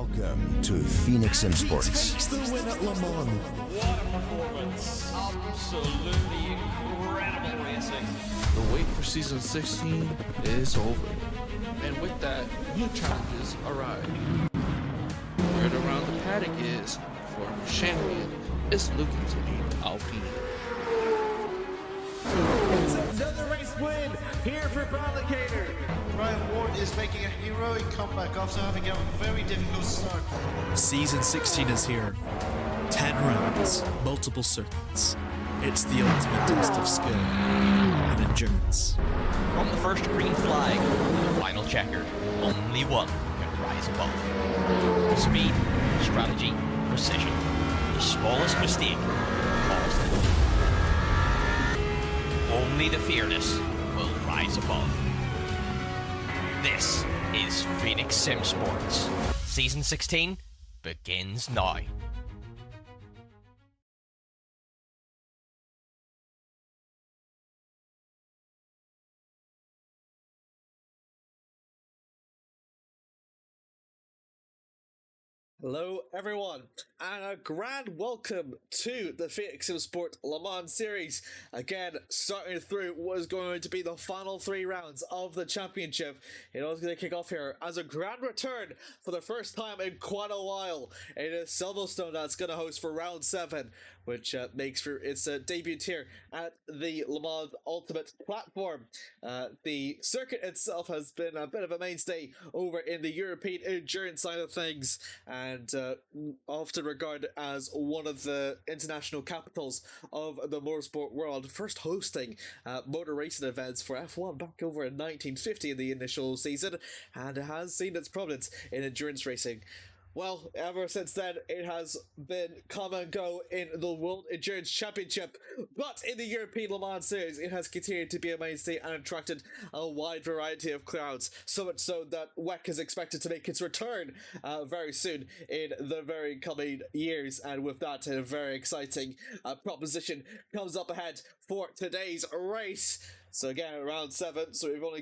Welcome to Phoenix Sim Sports. Takes the win at Le Mans. What a performance. Absolutely incredible racing. The wait for season 16 is over. And with that, new challenges arrive. Where the round the paddock is for champion is looking to be Alpine. It's another race win here for Ballicator. Ryan Ward is making a heroic comeback after having a very difficult start. Season 16 is here. 10 rounds, multiple circuits. It's the ultimate test of skill and endurance. From the first green flag to the final checkered, only one can rise above. Speed, strategy, precision. The smallest mistake caused it. Only the fearless will rise above. This is Phoenix Sim Sports. Season 16 begins now. Hello everyone, and a grand welcome to the Phoenix Sim Sport Le Mans series. Again, starting through what is going to be the final 3 rounds of the championship. It is going to kick off here as a grand return for the first time in quite a while. It is Silverstone that's going to host for round 7, which makes for its debut here at the Le Mans Ultimate platform. The circuit itself has been a bit of a mainstay over in the European endurance side of things, and often regarded as one of the international capitals of the motorsport world, first hosting motor racing events for F1 back over in 1950 in the initial season, and it has seen its prominence in endurance racing. Well, ever since then, it has been come and go in the World Endurance Championship, but in the European Le Mans Series, it has continued to be a mainstay and attracted a wide variety of crowds, so much so that WEC is expected to make its return very soon in the very coming years, and with that, a very exciting proposition comes up ahead for today's race. So again, round 7, so we've already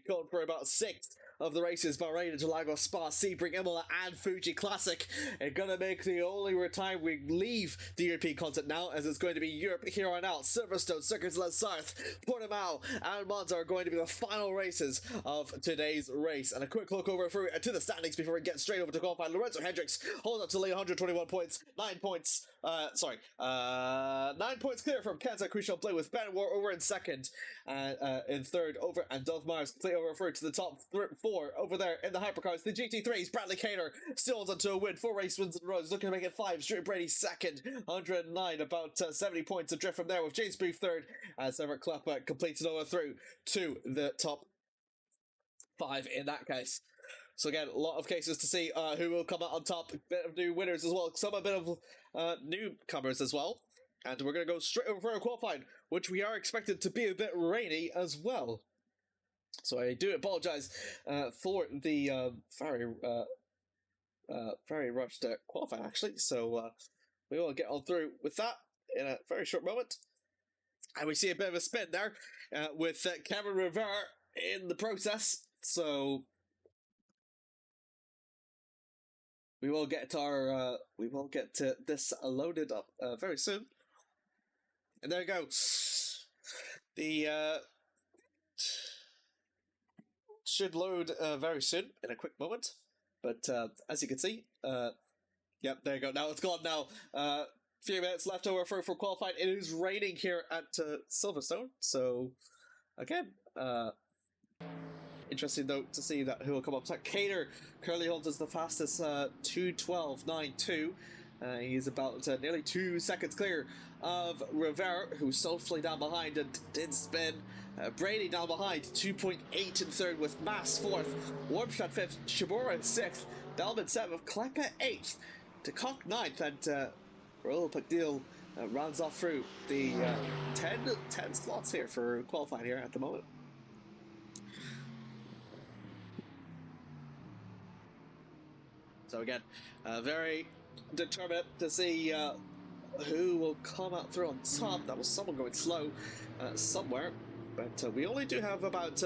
gone for about 6 of the races: Bahrain, Interlagos, Spa, Sebring, Imola, and Fuji Classic. It's gonna make the only time we leave the European continent now, as it's going to be Europe here on out. Silverstone, Circuits de la Sarthe, Portimao, and Monza are going to be the final races of today's race. And a quick look over through to the standings before we get straight over to qualifying. Lorenzo Hendricks holds up to lead 121 points, 9 points. 9 points clear from Kansas Crucial Play, with Ben War over in second, and in third over, and Dove Myers clear over through to the top 4 over there in the hypercars. The GT3s, Bradley Cater still holds on to a win, 4 race wins in a row, he's looking to make it 5. Stuart Brady second, 109, about 70 points adrift from there, with James Booth third, as Everett Klepper completes over through to the top 5 in that case. So again, a lot of cases to see who will come out on top. A bit of new winners as well, some a bit of newcomers as well. And we're going to go straight over for our qualifying, which we are expected to be a bit rainy as well. So I do apologize for the very rushed qualifying, actually. So we will get on through with that in a very short moment. And we see a bit of a spin there with Cameron Rivera in the process. So we will get to this loaded up very soon. And there you go. The should load very soon in a quick moment. But as you can see, yep, there you go. Now it's gone now. Few minutes left over for qualifying. It is raining here at Silverstone. So again, interesting though to see that who will come up. So Cater currently holds as the fastest 2:12.92. He's about nearly 2 seconds clear of Rivera, who's softly down behind and did spin. Brady down behind, 2.8 in third, with Mass 4th, Warmstadt 5th, Shimura 6th, Bellman 7th, Klepper 8th, DeCock 9th, and Raul Pagdil rounds off through the 10 slots here for qualifying here at the moment. So again, very determined to see who will come out through on top. That was someone going slow somewhere, but we only do have about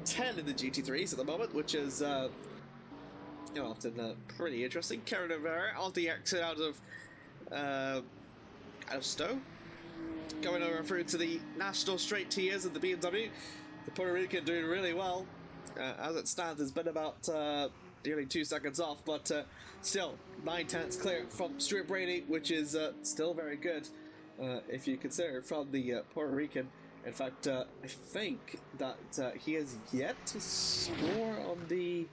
10 in the GT3s at the moment, which is often pretty interesting. Karen Rivera on the exit out of Stowe. Going over through to the national straight tiers of the BMW. The Puerto Rican doing really well. As it stands, it's been about nearly 2 seconds off, but still 9/10 clear from Stuart Brady, which is still very good if you consider from the Puerto Rican. In fact, I think that he has yet to score on the.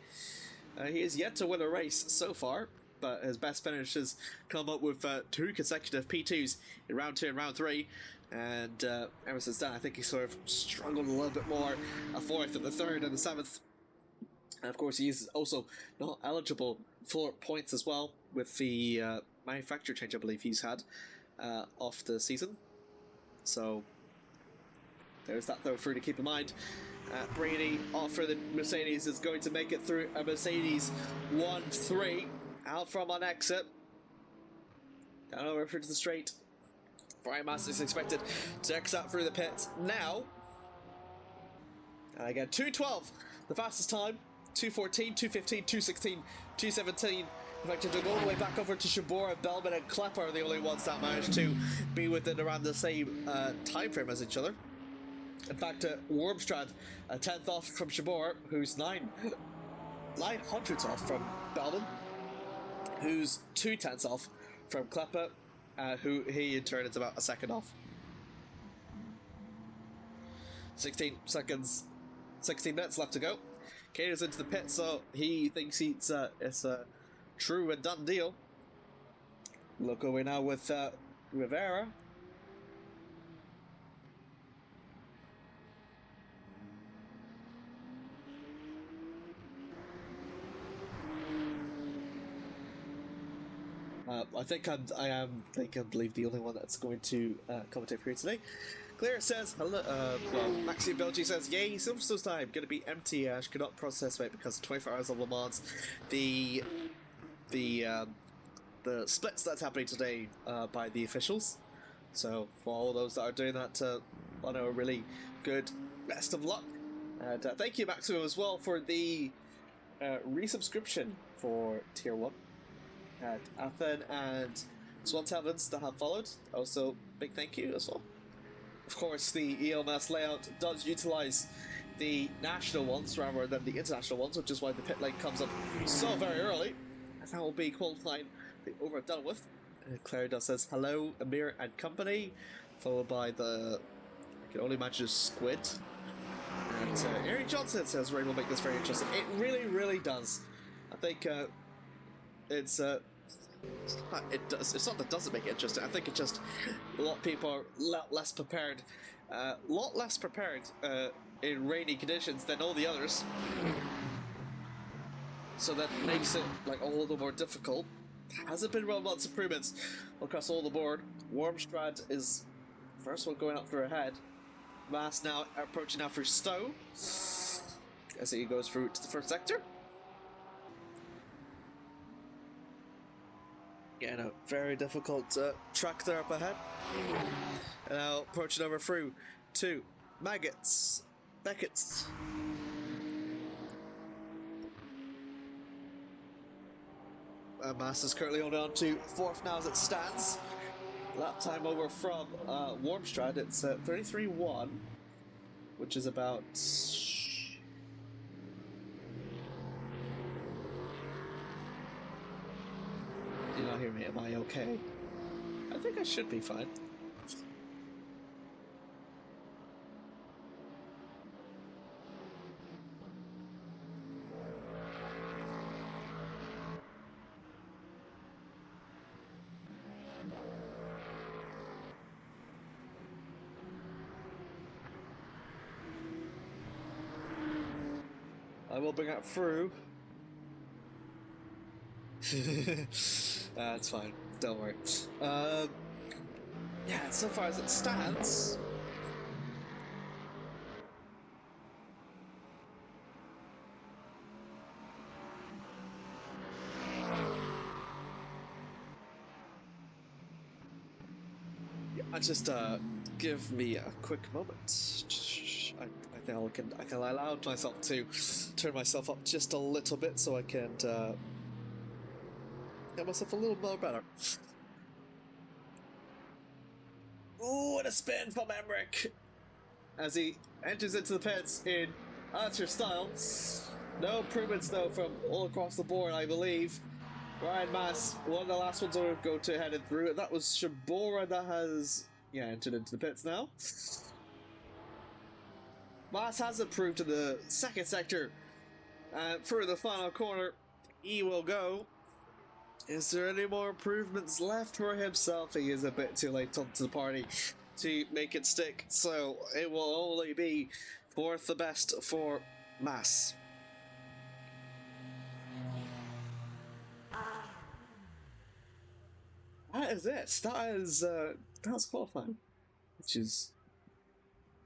He has yet to win a race so far, but his best finish has come up with 2 consecutive P2s in round 2 and round 3. And ever since then, I think he sort of struggled a little bit more. A 4th and the 3rd and the 7th. And of course, he is also not eligible for points as well with the manufacturer change I believe he's had off the season. So there's that though for you to keep in mind. Brady off for the Mercedes is going to make it through a Mercedes 1-3 out from on exit. Down over to the straight. Brian Masters is expected to exit through the pits now. And again, 2:12, the fastest time. 2:14, 2:15, 2:16, 2:17. In fact, to go all the way back over to Shibora, Bellman, and Klepper are the only ones that managed to be within around the same time frame as each other. In fact, Wormstrad, a 10th off from Shibora, who's 900ths off from Bellman, who's 2/10ths off from Klepper, who he in turn is about a second off. 16 minutes left to go. Cater's into the pit, so he thinks it's a true and done deal. Look away now with Rivera. I believe the only one that's going to commentate for you today. Claire says, hello, Maxi Belgi says, yay, Silverstone's time, gonna be empty, Ash, cannot process weight because of 24 hours of Le Mans. The splits that's happening today by the officials. So for all those that are doing that, I know a really good best of luck. And thank you, Maximo, as well for the resubscription for Tier 1. At Athen and Swan Taverns that have followed. Also, big thank you as well. Of course, the ELMS layout does utilize the national ones rather than the international ones, which is why the pit lane comes up so very early. And that will be qualifying over and done with. Claire does says, hello, Amir and company, followed by the, I can only imagine, Squid. And Eric Johnson says, Ray will make this very interesting. It really, really does. I think it's not that doesn't make it interesting. I think it's just a lot of people are a lot less prepared in rainy conditions than all the others, so that makes it like all the more difficult. Hasn't been well, lots of improvements across all the board. Wormstrad is first one going up for a head. Mass now approaching now for Stowe as he goes through to the first sector. Yeah, no, very difficult track there up ahead. And now approaching over through to Beckett's. Masters currently only on to 4th now as it stands. Lap time over from Wormstrad, it's 33.1, which is about... You not hear me? Am I okay? I think I should be fine. I will bring that through. It's fine, don't worry. Yeah, so far as it stands, I just give me a quick moment. I think I can allow myself to turn myself up just a little bit so I can get myself a little more better. Ooh, and a spin from Emmerich as he enters into the pits in amateur style. No improvements though from all across the board, I believe. Ryan Mass, one of the last ones to go to headed through it. That was Shabora that has entered into the pits now. Mass has improved to the second sector. Through the final corner, he will go. Is there any more improvements left for himself? He is a bit too late onto the party to make it stick, so it will only be fourth the best for Mass. That is it. That's qualifying, which is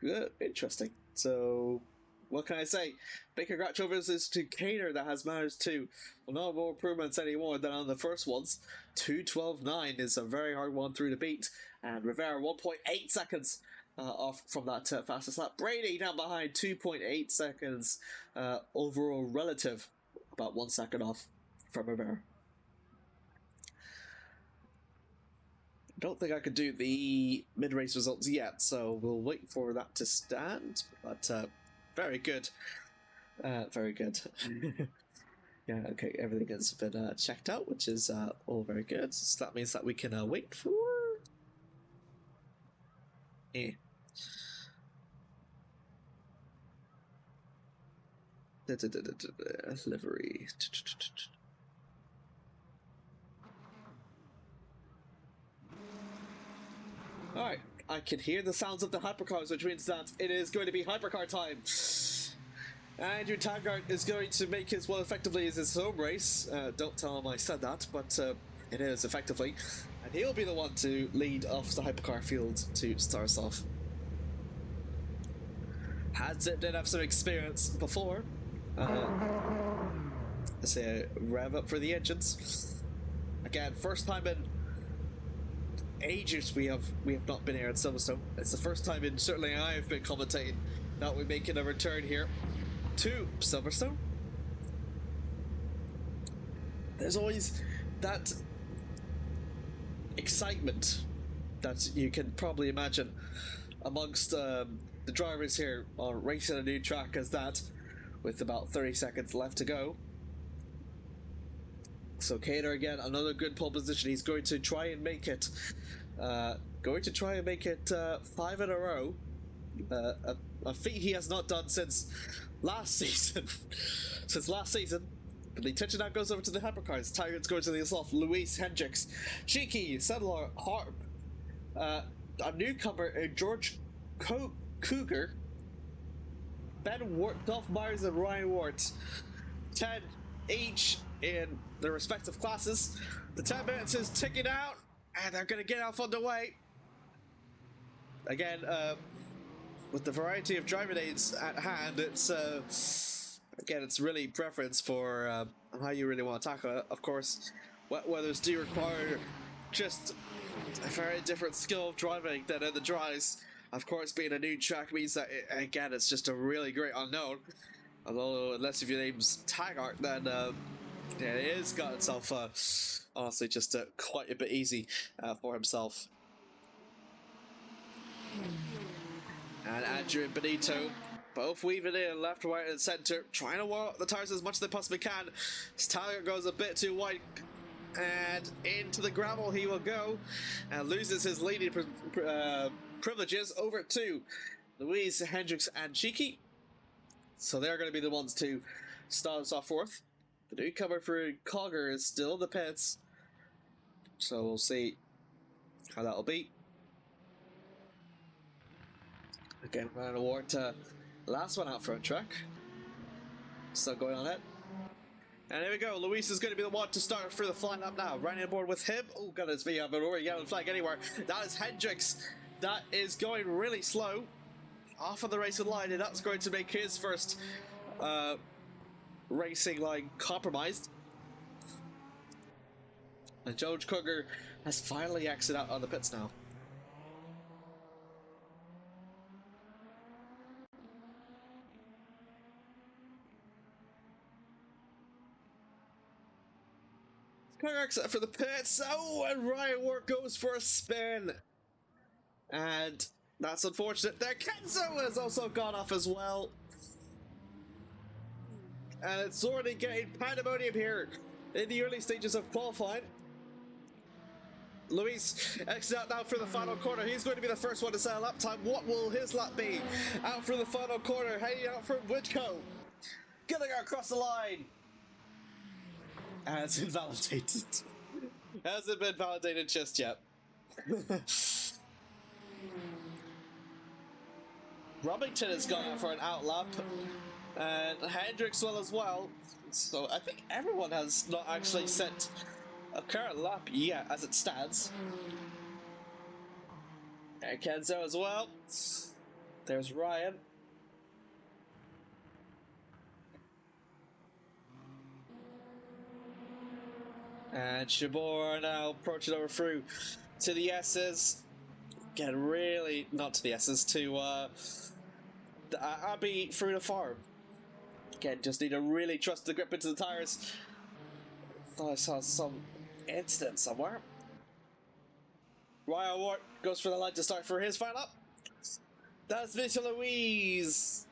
good, interesting. So, what can I say? Big congratulations to Kaner that has managed to, well, no more improvements anymore than on the first ones. 2:12.9 is a very hard one through to beat, and Rivera 1.8 seconds off from that fastest lap. Brady down behind 2.8 seconds overall relative, about 1 second off from Rivera. Don't think I could do the mid-race results yet, so we'll wait for that to stand, but very good. Very good. Yeah, okay, everything has been checked out, which is all very good. So that means that we can wait for... Livery. Alright, I can hear the sounds of the hypercars, which means that it is going to be hypercar time. Andrew Taggart is going to make his, well, effectively is his home race. Don't tell him I said that, but it is effectively. And he'll be the one to lead off the hypercar field to start us off. Did have some experience before. Let's say rev up for the engines. Again, first time in ages we have not been here at Silverstone. It's the first time in, certainly I have been commentating, that we're making a return here to Silverstone. There's always that excitement that you can probably imagine amongst the drivers here on racing a new track as that, with about 30 seconds left to go. So Kader again, another good pole position. He's going to try and make it 5 in a row. A feat he has not done since last season. But the attention now goes over to the hypercars. Tyrant's going to the assault. Luis Hendricks, Cheeky, Sedlar, Harp, a newcomer, George Cougar, Ben Wart, Dolph Myers, and Ryan Wart. 10 each in their respective classes. The 10 minutes is ticking out, and they're going to get off on the way. Again, with the variety of driving aids at hand, it's again, it's really preference for how you really want to tackle it. Of course, wet weathers do require just a very different skill of driving than in the dries. Of course, being a new track means that, again, it's just a really great unknown. Although, unless if your name's Taggart, then yeah, it has got itself, honestly, just quite a bit easy for himself. And Andrew and Benito both weaving in left, right, and center, trying to warm up the tires as much as they possibly can. His Taggart goes a bit too wide, and into the gravel he will go, and loses his leading privileges over to Luis, Hendricks, and Cheeky. So they're going to be the ones to start us off fourth. The newcomer for Cogger is still in the pits, so we'll see how that'll be. Again, Ryan Award, last one out front track. Still going on it. And here we go. Luis is going to be the one to start for the flying up now. Running aboard with him. Oh, goodness me, I haven't already yellow flag anywhere. That is Hendricks. That is going really slow. Off of the racing line, and that's going to make his first racing line compromised. And George Cougar has finally exited out on the pits now. Except for the pits. Oh, and Ryan Ward goes for a spin. And that's unfortunate there. Kenzo has also gone off as well. And it's already getting pandemonium here in the early stages of qualifying. Luis exits out now for the final corner. He's going to be the first one to set a lap time. What will his lap be? Out for the final corner, heading out from Woodco. Gilligan across the line. And it's invalidated. Hasn't been validated just yet. Robington has gone out for an out lap. And Hendricks will as well. So I think everyone has not actually set a current lap yet as it stands. And Kenzo as well. There's Ryan. And Shabor now approaching over through to the S's. Again, really, not to the S's, to Abbey through the farm. Again, just need to really trust the grip into the tyres. Thought I saw some incident somewhere. Ryan Ward goes for the line to start for his final up. That's Mitchell Louise.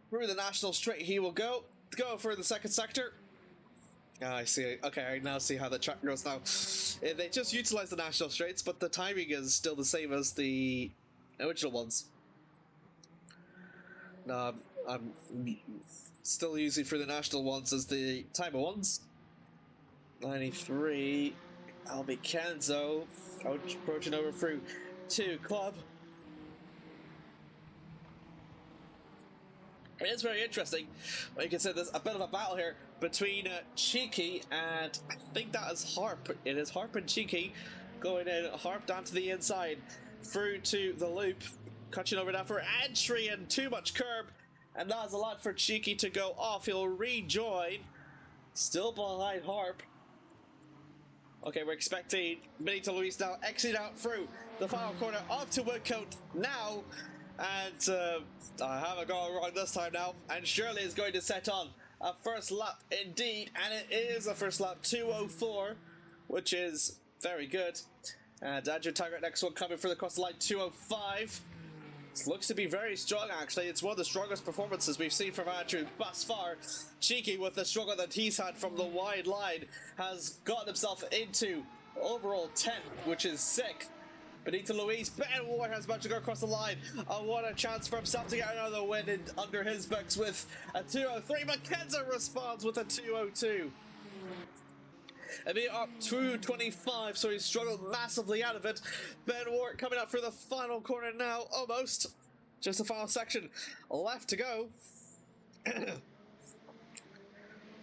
Through the national straight he will go for the second sector. Ah, I see. Okay, I now see how the track goes now. They just utilize the national straights, but the timing is still the same as the original ones. No, I'm still using for the national ones as the timer ones. 93. I'll be Kenzo approaching over through to Club. It is very interesting. You can say there's a bit of a battle here between Cheeky and I think that is Harp. It is Harp and Cheeky going in. Harp down to the inside through to the loop, catching over now for entry and too much curb, and that is a lot for Cheeky to go off. He'll rejoin, still behind Harp. Okay, we're expecting Benito Luis now exit out through the final corner up to Woodcote now. And I haven't gone wrong this time now. And Shirley is going to set on a first lap indeed. And it is a first lap 2:04, which is very good. And Andrew Tiger next one coming for the cross the line 2:05. This looks to be very strong actually. It's one of the strongest performances we've seen from Andrew thus far. Cheeky, with the struggle that he's had from the wide line, has gotten himself into overall 10th, which is sick. Benito Luis, Ben Ward has managed to go across the line. What a chance for himself to get another win under his books with a 2:03. Mackenzie responds with a 2:02. And being up 2:25, so he's struggled massively out of it. Ben Ward coming up for the final corner now, almost. Just the final section left to go.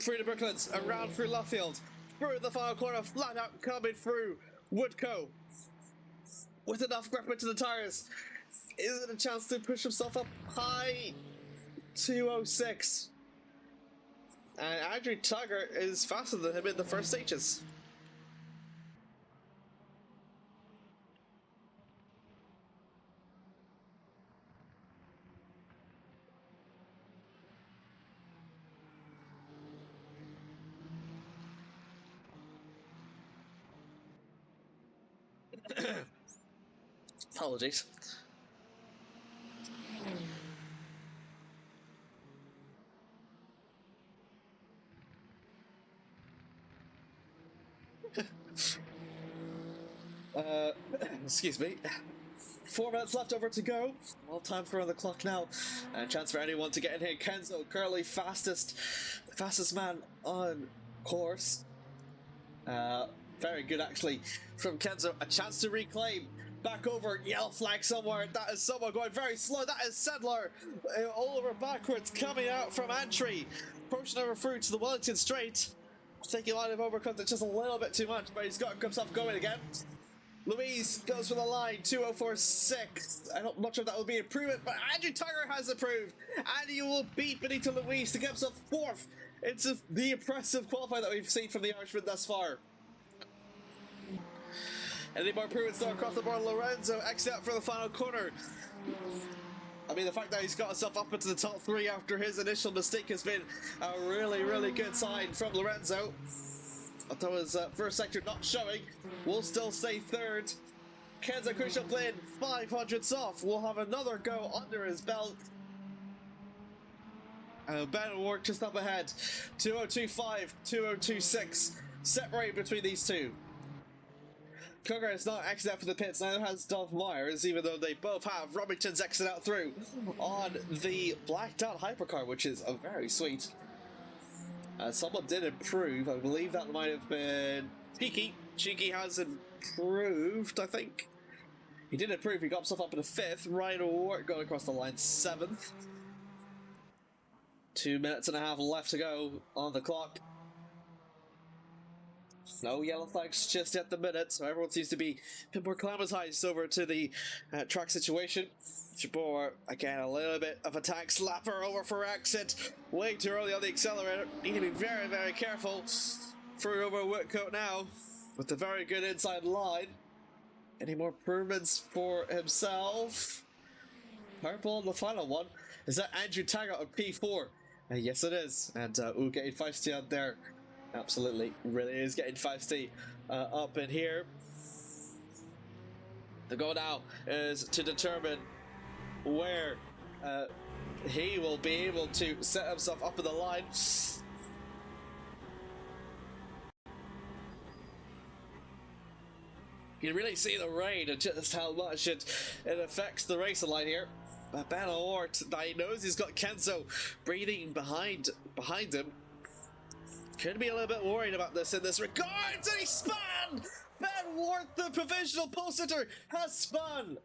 Through the Brooklands, around through Luffield, through the final corner, flat out coming through Woodco. With enough grip into the tyres, is it a chance to push himself up high? 2:06. And Andrew Tiger is faster than him in the first stages. Apologies. Excuse me. 4 minutes left over to go. Well, time for on the clock now. And a chance for anyone to get in here. Kenzo, currently fastest man on course. Very good actually from Kenzo. A chance to reclaim. Back over, yellow flag somewhere. That is someone going very slow. That is Sedler. All over backwards, coming out from entry. Approaching over through to the Wellington straight. I think he might have overcome it just a little bit too much, but he's got himself going again. Louise goes for the line, 2:04.6. I'm not sure if that will be an improvement, but Andrew Tiger has improved. And he will beat Benito Louise to get himself 4th. It's the impressive qualifier that we've seen from the Irishman thus far. Any more improvements though across the board? Lorenzo exit out for the final corner. I mean, the fact that he's got himself up into the top 3 after his initial mistake has been a really, really good sign from Lorenzo. Although his first sector not showing, will still stay 3rd. Kenzo Crucial playing 500s off. Will have another go under his belt. Ben O'Rourke just up ahead. 2025, 2026. Separate between these two. Coger is not exited out for the pits, neither has Dolph Myers, even though they both have Robington's exit out through on the blacked out hypercar, which is very sweet. Someone did improve. I believe that might have been Cheeky. Cheeky has improved, I think. He did improve. He got himself up in the 5th. Ryan O'Rourke going across the line 7th. 2 minutes and a half left to go on the clock. No yellow flags just at the minute, so everyone seems to be a bit more acclimatized over to the track situation. Jabor, again, a little bit of a tank slapper over for exit. Way too early on the accelerator. Need to be very, very careful. Through over Whitcoat now, with a very good inside line. Any more improvements for himself? Purple on the final one. Is that Andrew Taggart on P4? Yes, it is. And getting feisty out there. Absolutely, really is getting feisty up in here. The goal now is to determine where he will be able to set himself up in the line. You can really see the rain and just how much it affects the race line here. But Ben O'Rourke, he knows he's got Kenzo breathing behind him. Could be a little bit worried about this in this regard, and he spun! Ben O'Rourke, the provisional pole sitter, has spun!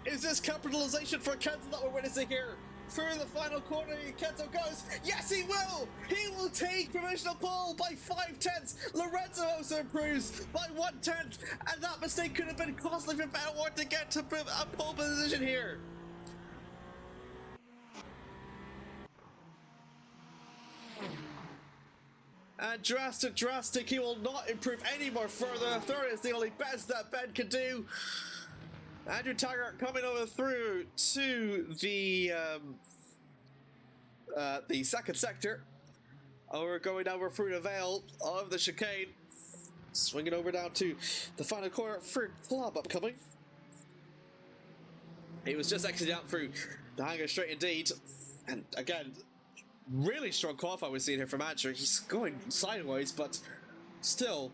Is this capitalization for Kenzo that we're witnessing here? Through the final corner, Kenzo goes. Yes, he will! He will take provisional pole by 5/10. Lorenzo also improves by 1/10, and that mistake could have been costly for Ben O'Rourke to get to a pole position here. And drastic, he will not improve any more further. 3rd is the only best that Ben can do. Andrew Taggart coming over through to the 2nd sector. We're going over through the veil of the chicane. Swinging over down to the final corner for Club upcoming. He was just exiting out through the hangar straight indeed. And again, really strong qualify we're seeing here from Andrew. He's going sideways, but still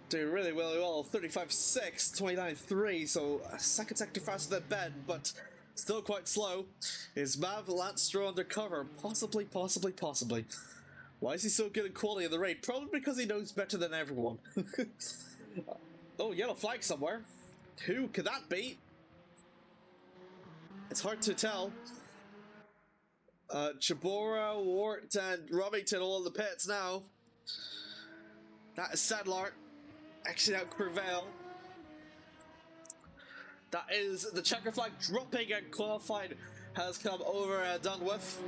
doing really, really well. 35.6, 29.3, so a 2nd sector faster than Ben, but still quite slow. Is Mav Lance-Stroh undercover? Possibly. Why is he so good at quality in the rain? Probably because he knows better than everyone. Oh, yellow flag somewhere. Who could that be? It's hard to tell. Chabora, Wart, and Robington all in the pits now. That is Sadler. Exiting out Crevel. That is the checker flag dropping, and qualified has come over and done with.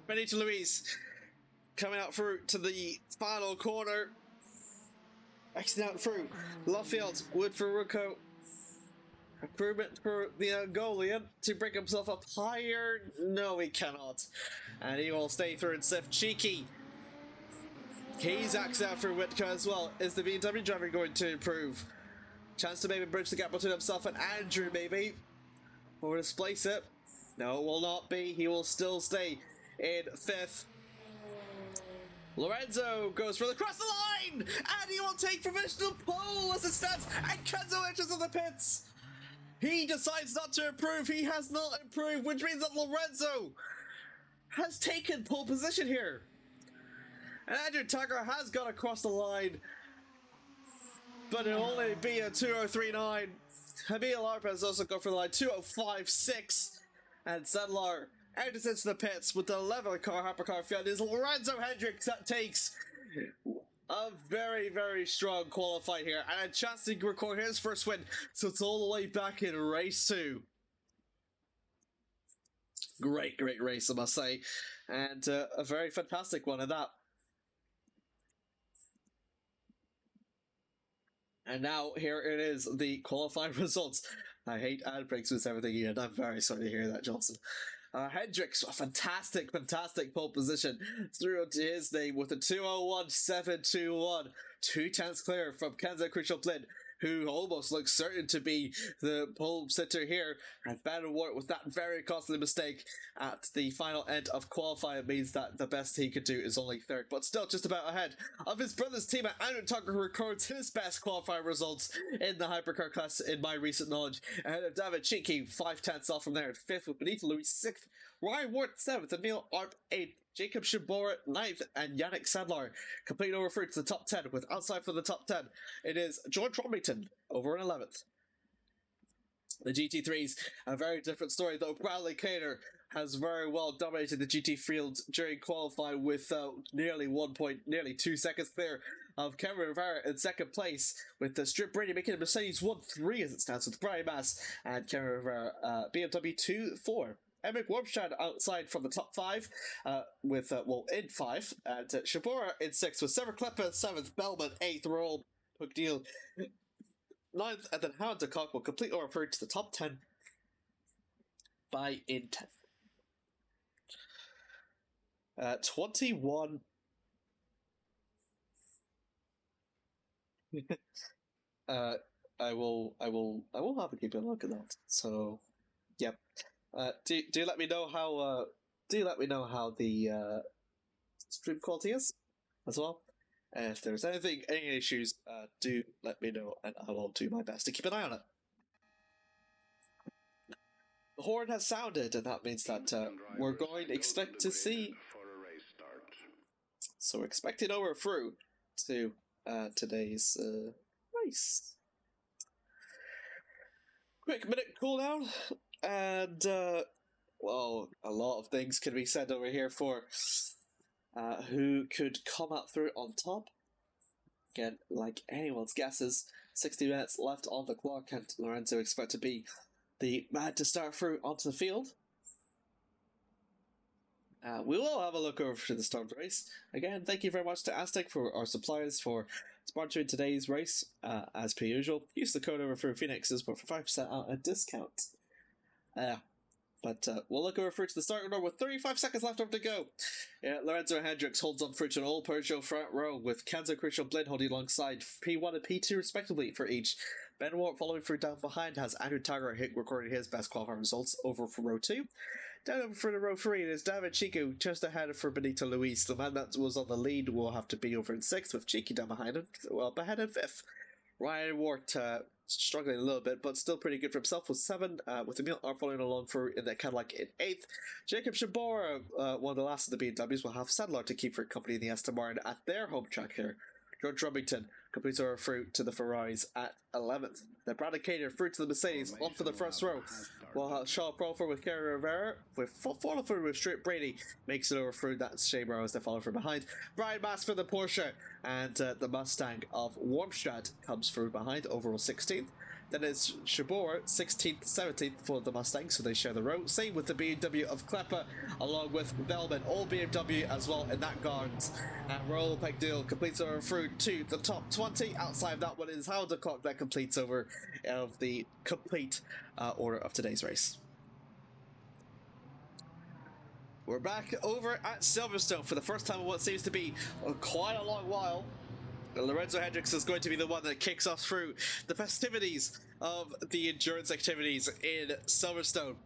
Benito Luis coming out through to the final corner. Exiting out through Luffield, Woodford Rucco. Improvement for the Angolian to bring himself up higher. No, he cannot. And he will stay through and sift. Cheeky. He's axed out for Whitco as well. Is the BMW driver going to improve? Chance to maybe bridge the gap between himself and Andrew, maybe. Or displace it. No, it will not be. He will still stay in 5th. Lorenzo goes for the cross the line! And he will take provisional pole as it stands. And Kenzo enters in the pits. He decides not to improve. He has not improved, which means that Lorenzo has taken pole position here. And Andrew Tucker has got across the line, but it'll only be a 2:03.9. Jamil Lopez also go for the line 2:05.6, and Sedlar enters into the pits with the 11th car hypercar field. Is Lorenzo Hendricks that takes a very, very strong qualified here, and a chance to record his first win, so it's all the way back in race 2. Great race, I must say, and a very fantastic one at that. And now here it is, the qualifying results. I hate ad breaks with everything here, and I'm very sorry to hear that, Johnson. Hendricks, a fantastic pole position through to his name with a 2:01.721, 2 tenths clear from Kenzo Crucial Blin, who almost looks certain to be the pole sitter here. And Ben Ward, with that very costly mistake at the final end of qualifying, means that the best he could do is only third, but still just about ahead of his brother's teammate Andrew Tucker, who records his best qualifying results in the hypercar class in my recent knowledge, ahead of David Cheeky 5 tenths off from there at 5th, with Benito Luis 6th, Ryan Ward 7th, Emil Arp 8th, Jacob Shibora 9th, and Yannick Sadler complete over through to the top 10. With outside for the top 10, it is George Romington over in 11th. The GT3s, a very different story, though. Bradley Cater has very well dominated the GT field during qualifying with nearly 2 seconds clear of Kevin Rivera in second place, with the Strip Brady making a Mercedes 1-3 as it stands, with Brian Mass and Kevin Rivera BMW 2-4. Emmick Wormstrad outside from the top 5 with, in 5, and Shibora in 6th with Sever Klepper 7th, Bellman 8th, Roll McNeil 9th, and then Howard de Kock will complete our approach to the top 10 by in 10th. 21. I will have a keep a look at that. So, yep. Do let me know how the stream quality is as well. And if there's any issues, do let me know, and I will do my best to keep an eye on it. The horn has sounded, and that means that we're going to expect to see. So we're expecting over through to today's race. Quick minute cooldown. And, well, a lot of things can be said over here for who could come out through on top. Again, like anyone's guesses, 60 minutes left on the clock, and Lorenzo expect to be the man to start through onto the field. We will have a look over to the start of the race. Again, thank you very much to Aztec for our suppliers for sponsoring today's race. As per usual, use the code over for Phoenixes, but for 5% out a discount. But we'll look over through to the starting order with 35 seconds left over to go. Lorenzo Hendricks holds on through to an all Peugeot front row, with Kenzo Crucial Blin holding alongside P1 and P2 respectively for each. Ben Ward following through down behind has Andrew Tiger recording his best qualifying results over for row 2. Down over for the row 3 is David Chico just ahead for Benito Luis. The man that was on the lead will have to be over in 6th, with Cheeky down behind him, well behind in 5th. Ryan Ward struggling a little bit, but still pretty good for himself with 7, with Emil Arp following along for in the Cadillac in 8th. Jacob Shibora, one of the last of the BMWs, will have Sadler to keep for company in the Aston Martin at their home track here. George Robington completes our fruit to the Ferraris at 11th. Then Bradley Cater through to the Mercedes, on for the first row. While Shaw Crawford with Kerry Rivera, with follow through with Straight Brady, makes it over through that Shane as they follow from behind. Brian Mass for the Porsche, and the Mustang of Wormstrad comes through behind, overall 16th. Then it's Shibor, 16th, 17th for the Mustang, so they share the row. Same with the BMW of Klepper, along with Velman, all BMW as well in that guard. And Royal Pegdeal completes over through to the top 20. Outside of that one is Howard de Kock that completes over of the complete order of today's race. We're back over at Silverstone for the first time in what seems to be quite a long while. Lorenzo Hendricks is going to be the one that kicks off through the festivities of the endurance activities in Silverstone.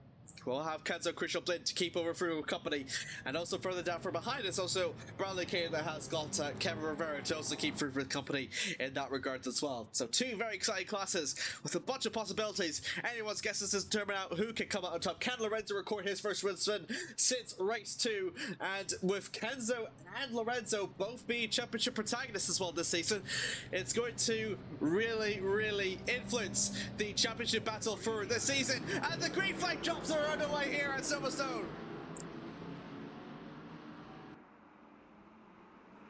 We'll have Kenzo Crucial Blin to keep over through company, and also further down from behind is also Bradley Kane that has got Kevin Rivera to also keep through with company in that regard as well. So 2 very exciting classes with a bunch of possibilities. Anyone's guesses to determine out who can come out on top. Can Lorenzo record his first win since race 2? And with Kenzo and Lorenzo both being championship protagonists as well this season, it's going to really influence the championship battle for this season. And the green flag drops are underway here at Silverstone.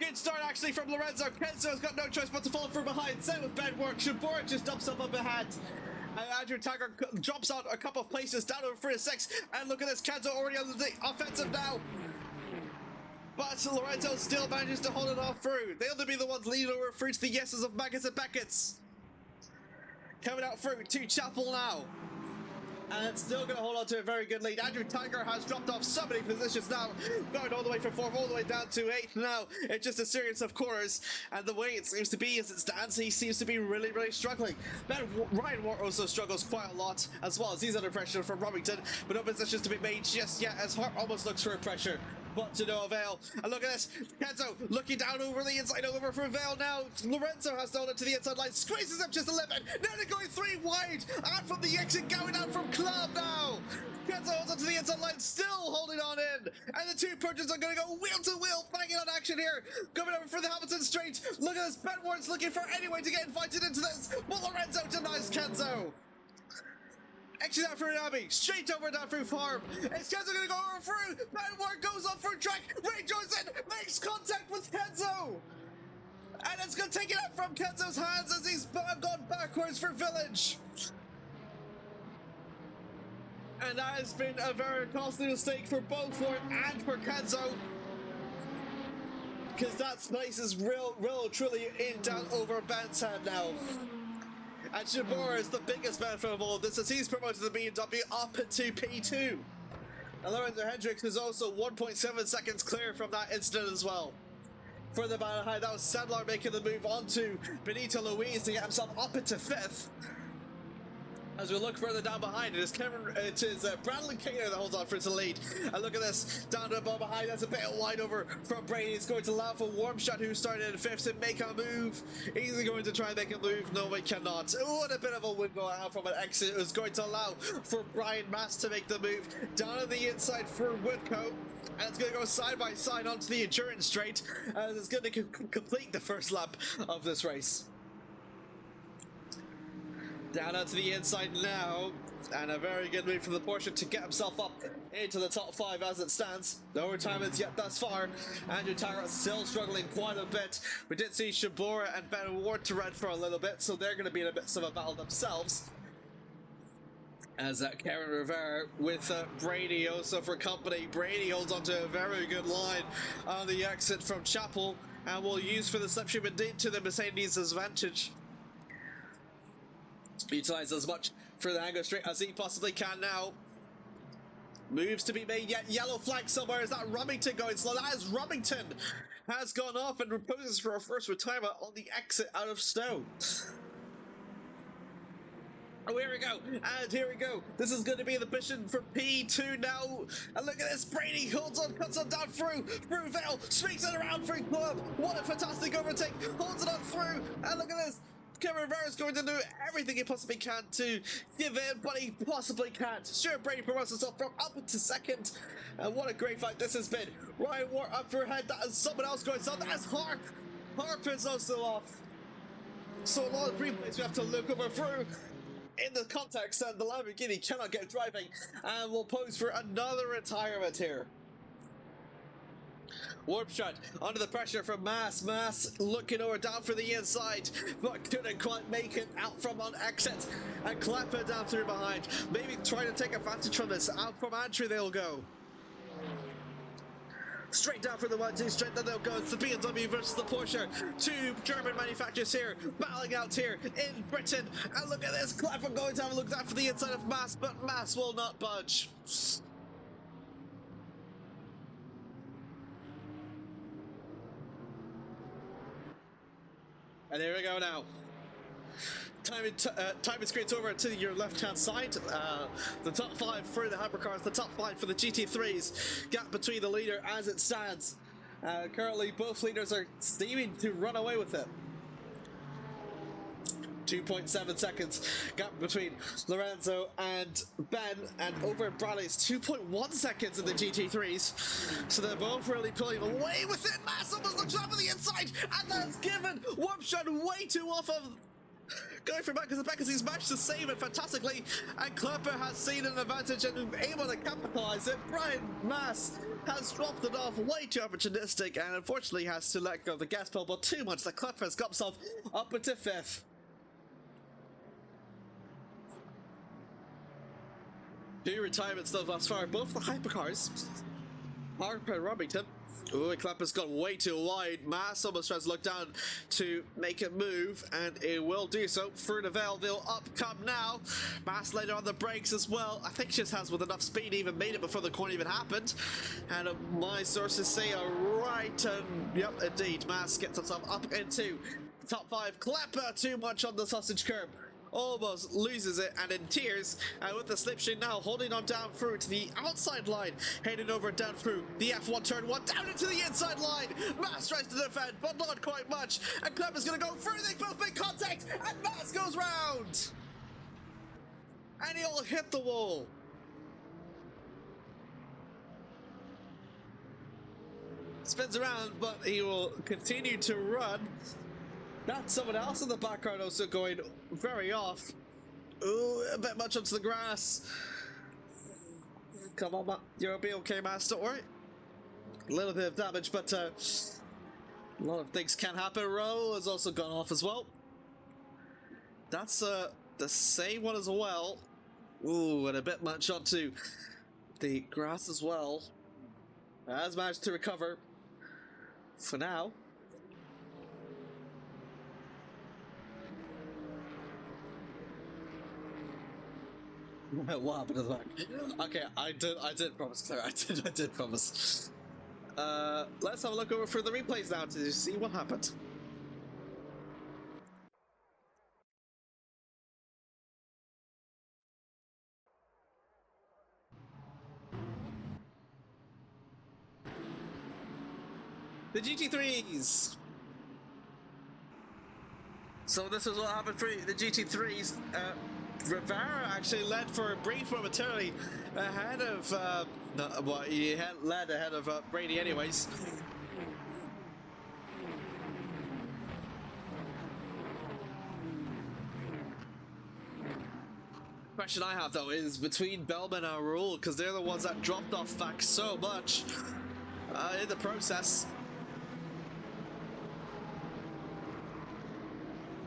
Good start actually from Lorenzo. Kenzo's got no choice but to follow from behind. Same with Ben Work. Shibora just dumps up ahead. And Andrew Tiger jumps out a couple of places down over 3 to 6. And look at this, Kenzo already on the offensive now. But Lorenzo still manages to hold it off through. They'll be the ones leading over through to the yeses of Maggots and Beckett's. coming out through to Chapel now. And it's still going to hold on to a very good lead. Andrew Tiger has dropped off so many positions now, going all the way from 4th all the way down to 8th now. It's just a series of corners, and the way it seems to be as it stands, he seems to be really, really struggling. Then Ryan Ward also struggles quite a lot, as well as he's under pressure from Robington, but no positions to be made just yet, as Hart almost looks for a pressure, but to no avail. And look at this, Kenzo looking down over the inside over for Vale now. Lorenzo has stolen it to the inside line, squeezes up just a little bit, nearly going 3 wide, and from the exit going out from Club now. Kenzo holds onto the inside line, still holding on in, and the two Purchasers are going to go wheel to wheel, banging on action here, coming over for the Hamilton straight. Look at this, Ben Ward's looking for any way to get invited into this, but Lorenzo denies Kenzo. Actually down through Abbey, straight over down through Farm. It's Kenzo going to go over through. Ben Ward goes off for a track. Ray joins in, makes contact with Kenzo. And it's going to take it out from Kenzo's hands as he's gone backwards for Village. And that has been a very costly mistake for both Ford and for Kenzo. Because that space is real truly in down over Ben's head now. And Shibora is the biggest benefit of all of this as he's promoted to the BMW up into P2. And Lorenzo Hendricks is also 1.7 seconds clear from that incident as well. For the battle high, that was Sadler making the move onto Benito Luis to get himself up into 5th. As we look further down behind, it is Bradley Kaner that holds on for the lead. And look at this, down to the ball behind, that's a bit wide over from Brady. He's going to allow for Warmshot, who started in 5th, to make a move. Is he going to try and make a move? No, he cannot. What a bit of a wiggle out from an exit. It was going to allow for Brian Mass to make the move down on the inside for Woodcote. And it's going to go side by side onto the endurance straight, as it's going to complete the first lap of this race. Down onto the inside now, and a very good move from the Porsche to get himself up into the top 5 as it stands. No retirements yet thus far. Andrew Tyrrell still struggling quite a bit. We did see Shibora and Ben Ward to red for a little bit, so they're going to be in a bit of a battle themselves. As Karen Rivera with Brady also for company. Brady holds onto a very good line on the exit from Chapel, and will use for the slipstream indeed to the Mercedes' advantage. Utilize as much for the angle straight as he possibly can now. Moves to be made yet. Yellow flag somewhere. Is that Remington going slow? That is Remington. Has gone off and proposes for a first retirement on the exit out of Stowe. Oh, here we go. And here we go. This is going to be the mission for P2 now. And look at this. Brady holds on, cuts on down through Vale, swings it around through Club. What a fantastic overtake. Holds it on through. And look at this. Kevin Rivera is going to do everything he possibly can to give in, but he possibly can't. Stuart Brady promotes himself from up into 2nd. And what a great fight this has been. Ryan Ward up for head. That is someone else going on. That is Harp. Harp is also off. So a lot of replays we have to look over through in the context, and the Lamborghini cannot get driving, and will pose for another retirement here. Warp shot under the pressure from Mass. Mass looking over down for the inside, but couldn't quite make it out from on exit. And Clapper down through behind. Maybe trying to take advantage from this. Out from Antry they'll go. Straight down for the 1-2, straight down they'll go. It's the BMW versus the Porsche. Two German manufacturers here, battling out here in Britain. And look at this, Clapper going to have a look down for the inside of Mass, but Mass will not budge. And here we go now. Time and screens over to your left-hand side. The top 5 for the hypercars, the top 5 for the GT3s. Gap between the leader as it stands. Currently, both leaders are seeming to run away with it. 2.7 seconds gap between Lorenzo and Ben, and over Bradley's 2.1 seconds in the GT3s. So they're both really pulling away with it. Mass almost looks out for the inside, and that's given Warp Shot way too off of going for back, because he's managed to save it fantastically, and Klepper has seen an advantage and able to capitalize it. Brian Mass has dropped it off way too opportunistic, and unfortunately has to let go of the gas pedal, but too much that Klepper has got himself up into 5th. Two retirements though thus far, both the hypercars. Harper and Robington Ooh, Klepper's gone way too wide. Mass almost tries to look down to make it move, and it will do so. Through the veil, they'll up come now. Mass later on the brakes as well. I think she just has with enough speed even made it before the corner even happened. And my sources say a right turn. Yep, indeed. Mass gets herself up into the top 5. Klepper too much on the sausage curb. Almost loses it and in tears, and with the slipstream now holding on down through to the outside line, heading over down through the F1 turn 1 down into the inside line. Mass tries to defend, but not quite much, and Clever's gonna go through. They both make contact, and Mass goes round, and he'll hit the wall. Spins around, but he will continue to run. That's someone else in the background also going very off. Ooh, a bit much onto the grass. Come on, you'll be okay, Mass, don't worry. A little bit of damage, but a lot of things can happen. Row has also gone off as well. That's the same one as well. Ooh, and a bit much onto the grass as well. Has managed to recover for now. What happened to the back? Okay, I did promise, Claire. I did promise. Let's have a look over through the replays now to see what happened. The GT3s. So this is what happened for the GT3s. Rivera actually led for a brief momentarily ahead of, well, he had led ahead of Brady anyways. Question I have though is between Bellman and Rule, because they're the ones that dropped off back so much in the process.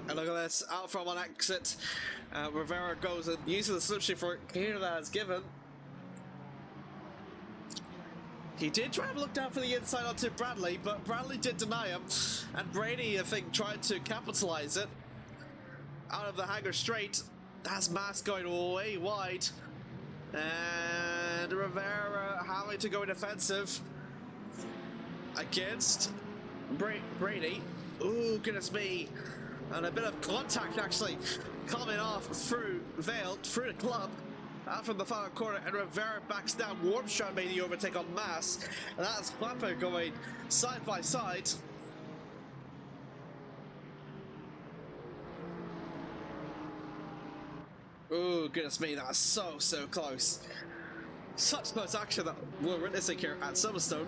And look at this, out from one exit. Rivera goes and uses the slipstream for clear that is given. He did try to look down for the inside onto Bradley, but Bradley did deny him. And Brady, I think, tried to capitalize it. Out of the hangar straight. That's Mass going way wide. And Rivera having to go defensive against Brady. Ooh, goodness me. And a bit of contact actually coming off through Vale, through the club, out from the final corner, and Rivera backs down. Warmstrand made the overtake on Mass, and that's Clapper going side by side. Oh goodness me, that's so close. Such close action that we're witnessing here at Silverstone.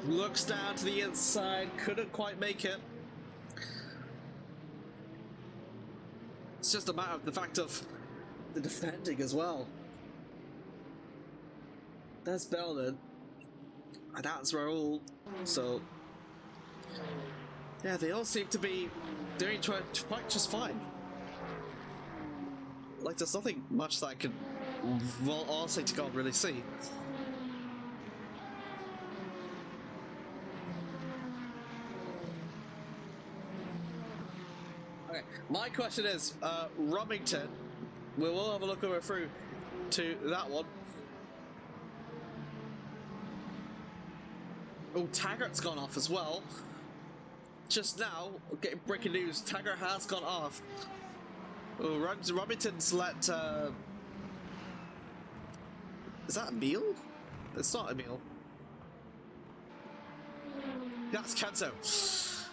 Looks down to the inside, couldn't quite make it. It's just a matter of the fact of the defending as well. That's Belden. And that's Raul. So, yeah, they all seem to be doing quite just fine. Like, there's nothing much that I can, well, honestly to God, really see. Okay, my question is, Romington, we will have a look over through to that one. Oh, Taggart's gone off as well. Just now, getting breaking news, Taggart has gone off. Oh, Romington's let, is that Emil? It's not Emil. That's Kenzo.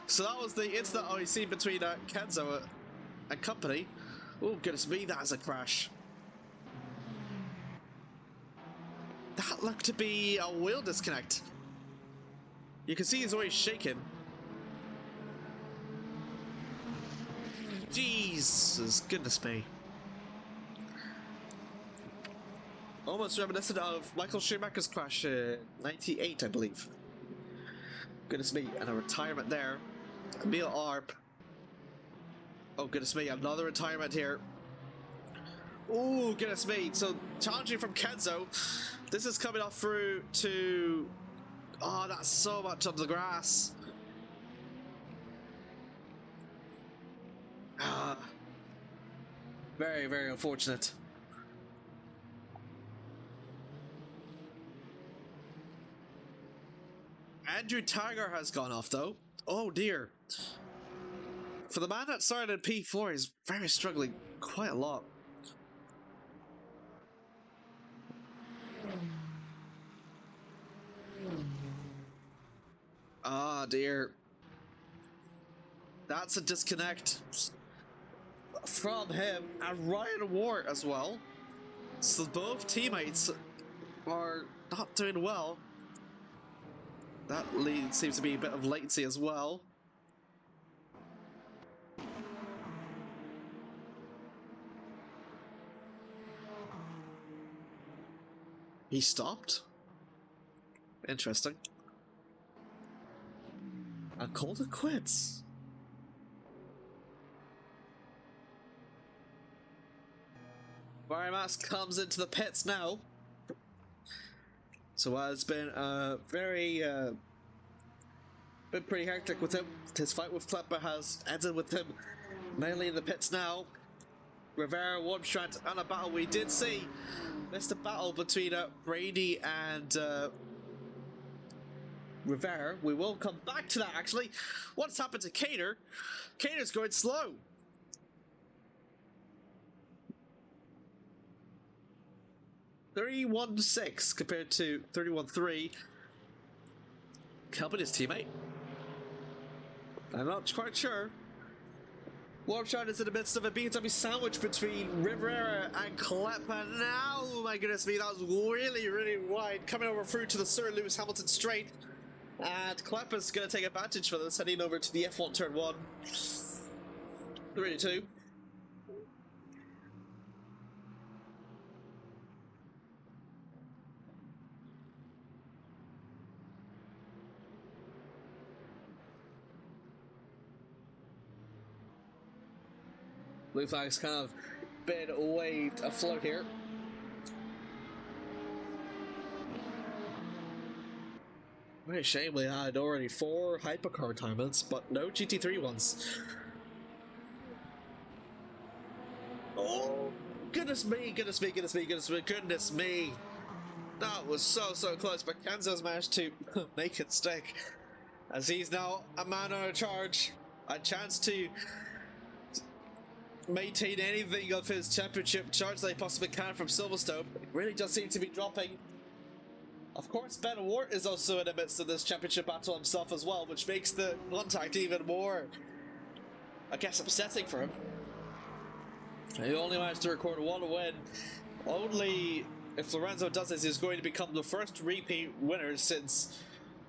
So that was the incident we seen between Kenzo and company. Oh goodness me, that is a crash. That looked to be a wheel disconnect. You can see he's always shaking. Jesus, goodness me. Almost reminiscent of Michael Schumacher's crash in '98, I believe. Goodness me, and a retirement there. Emil Arp. Oh goodness me, another retirement here. Ooh, goodness me. So, challenging from Kenzo. This is coming off through to... Oh, that's so much on the grass. Ah. Very, very unfortunate. Andrew Tiger has gone off, though. Oh, dear. For the man that started in P4, he's very struggling quite a lot. Ah, dear. That's a disconnect from him and Ryan Ward as well. So both teammates are not doing well. That lead seems to be a bit of latency as well. He stopped? Interesting. And called it quits. Varimas comes into the pits now. So it's been been pretty hectic with him. His fight with Klepper has ended with him mainly in the pits now. Rivera, Warmstrand, and a battle we did see. Missed a battle between Brady and Rivera. We will come back to that actually. What's happened to Cater? Cater's going slow. .316 compared to 31.3. Helping his teammate. I'm not quite sure. Warmshot is in the midst of a BMW sandwich between Rivera and Klepper now. Oh my goodness me, that was really, really wide. Coming over through to the Sir Lewis Hamilton straight. And Klepper's going to take advantage for this, heading over to the F1 turn 1. 3-2. Blue flag's kind of been waved afloat here. Very shame we had already 4 hypercar retirements, but no GT3 ones. Oh, goodness me, goodness me, goodness me, goodness me, goodness me. That was so close, but Kenzo's managed to make it stick. As he's now a man on a charge. A chance to maintain anything of his championship charge that he possibly can from Silverstone. It really does seem to be dropping. Of course, Ben Ward is also in the midst of this championship battle himself as well, which makes the contact even more, I guess, upsetting for him. He only managed to record 1 win. Only if Lorenzo does this, he's going to become the first repeat winner since,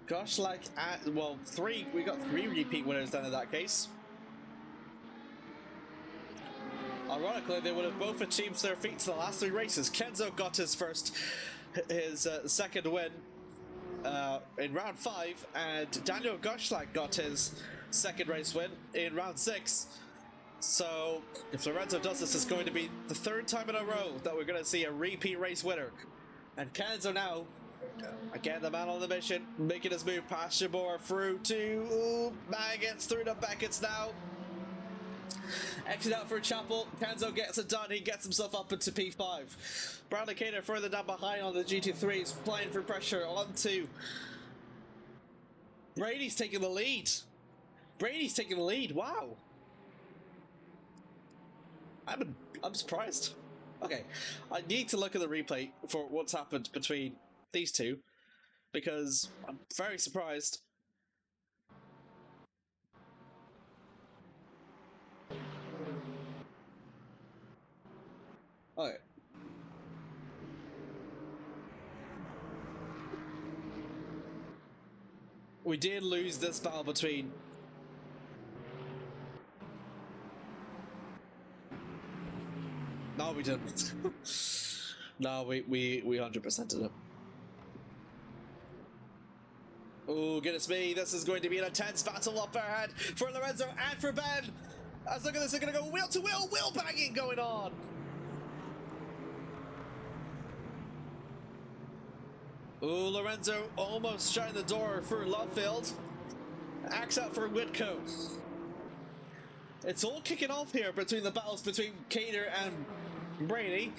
gosh, like, well, 3. We got 3 repeat winners then in that case. Ironically, they would have both achieved their feats in the last 3 races. Kenzo got his second win in round 5, and Daniel Goshlag got his second race win in round 6. So, if Lorenzo does this, it's going to be the 3rd time in a row that we're going to see a repeat race winner. And Kenzo now, again, the man on the mission, making his move past Shimura through to Baggins, through to Beckett's now. Exit out for Chapel. Kenzo gets it done. He gets himself up into P5. Bradley Cater further down behind on the GT3s, playing for pressure onto Brady's taking the lead. Brady's taking the lead. Wow. I'm surprised. Okay, I need to look at the replay for what's happened between these two because I'm very surprised. Okay. We did lose this battle between... No, we didn't. No, we 100%ed it. Oh, goodness me, this is going to be an intense battle up ahead for Lorenzo and for Ben. As look at this, they're going to go wheel to wheel banging going on. Ooh, Lorenzo almost shutting the door for Lovefield. Axe out for Whitco. It's all kicking off here between the battles between Cater and Brady.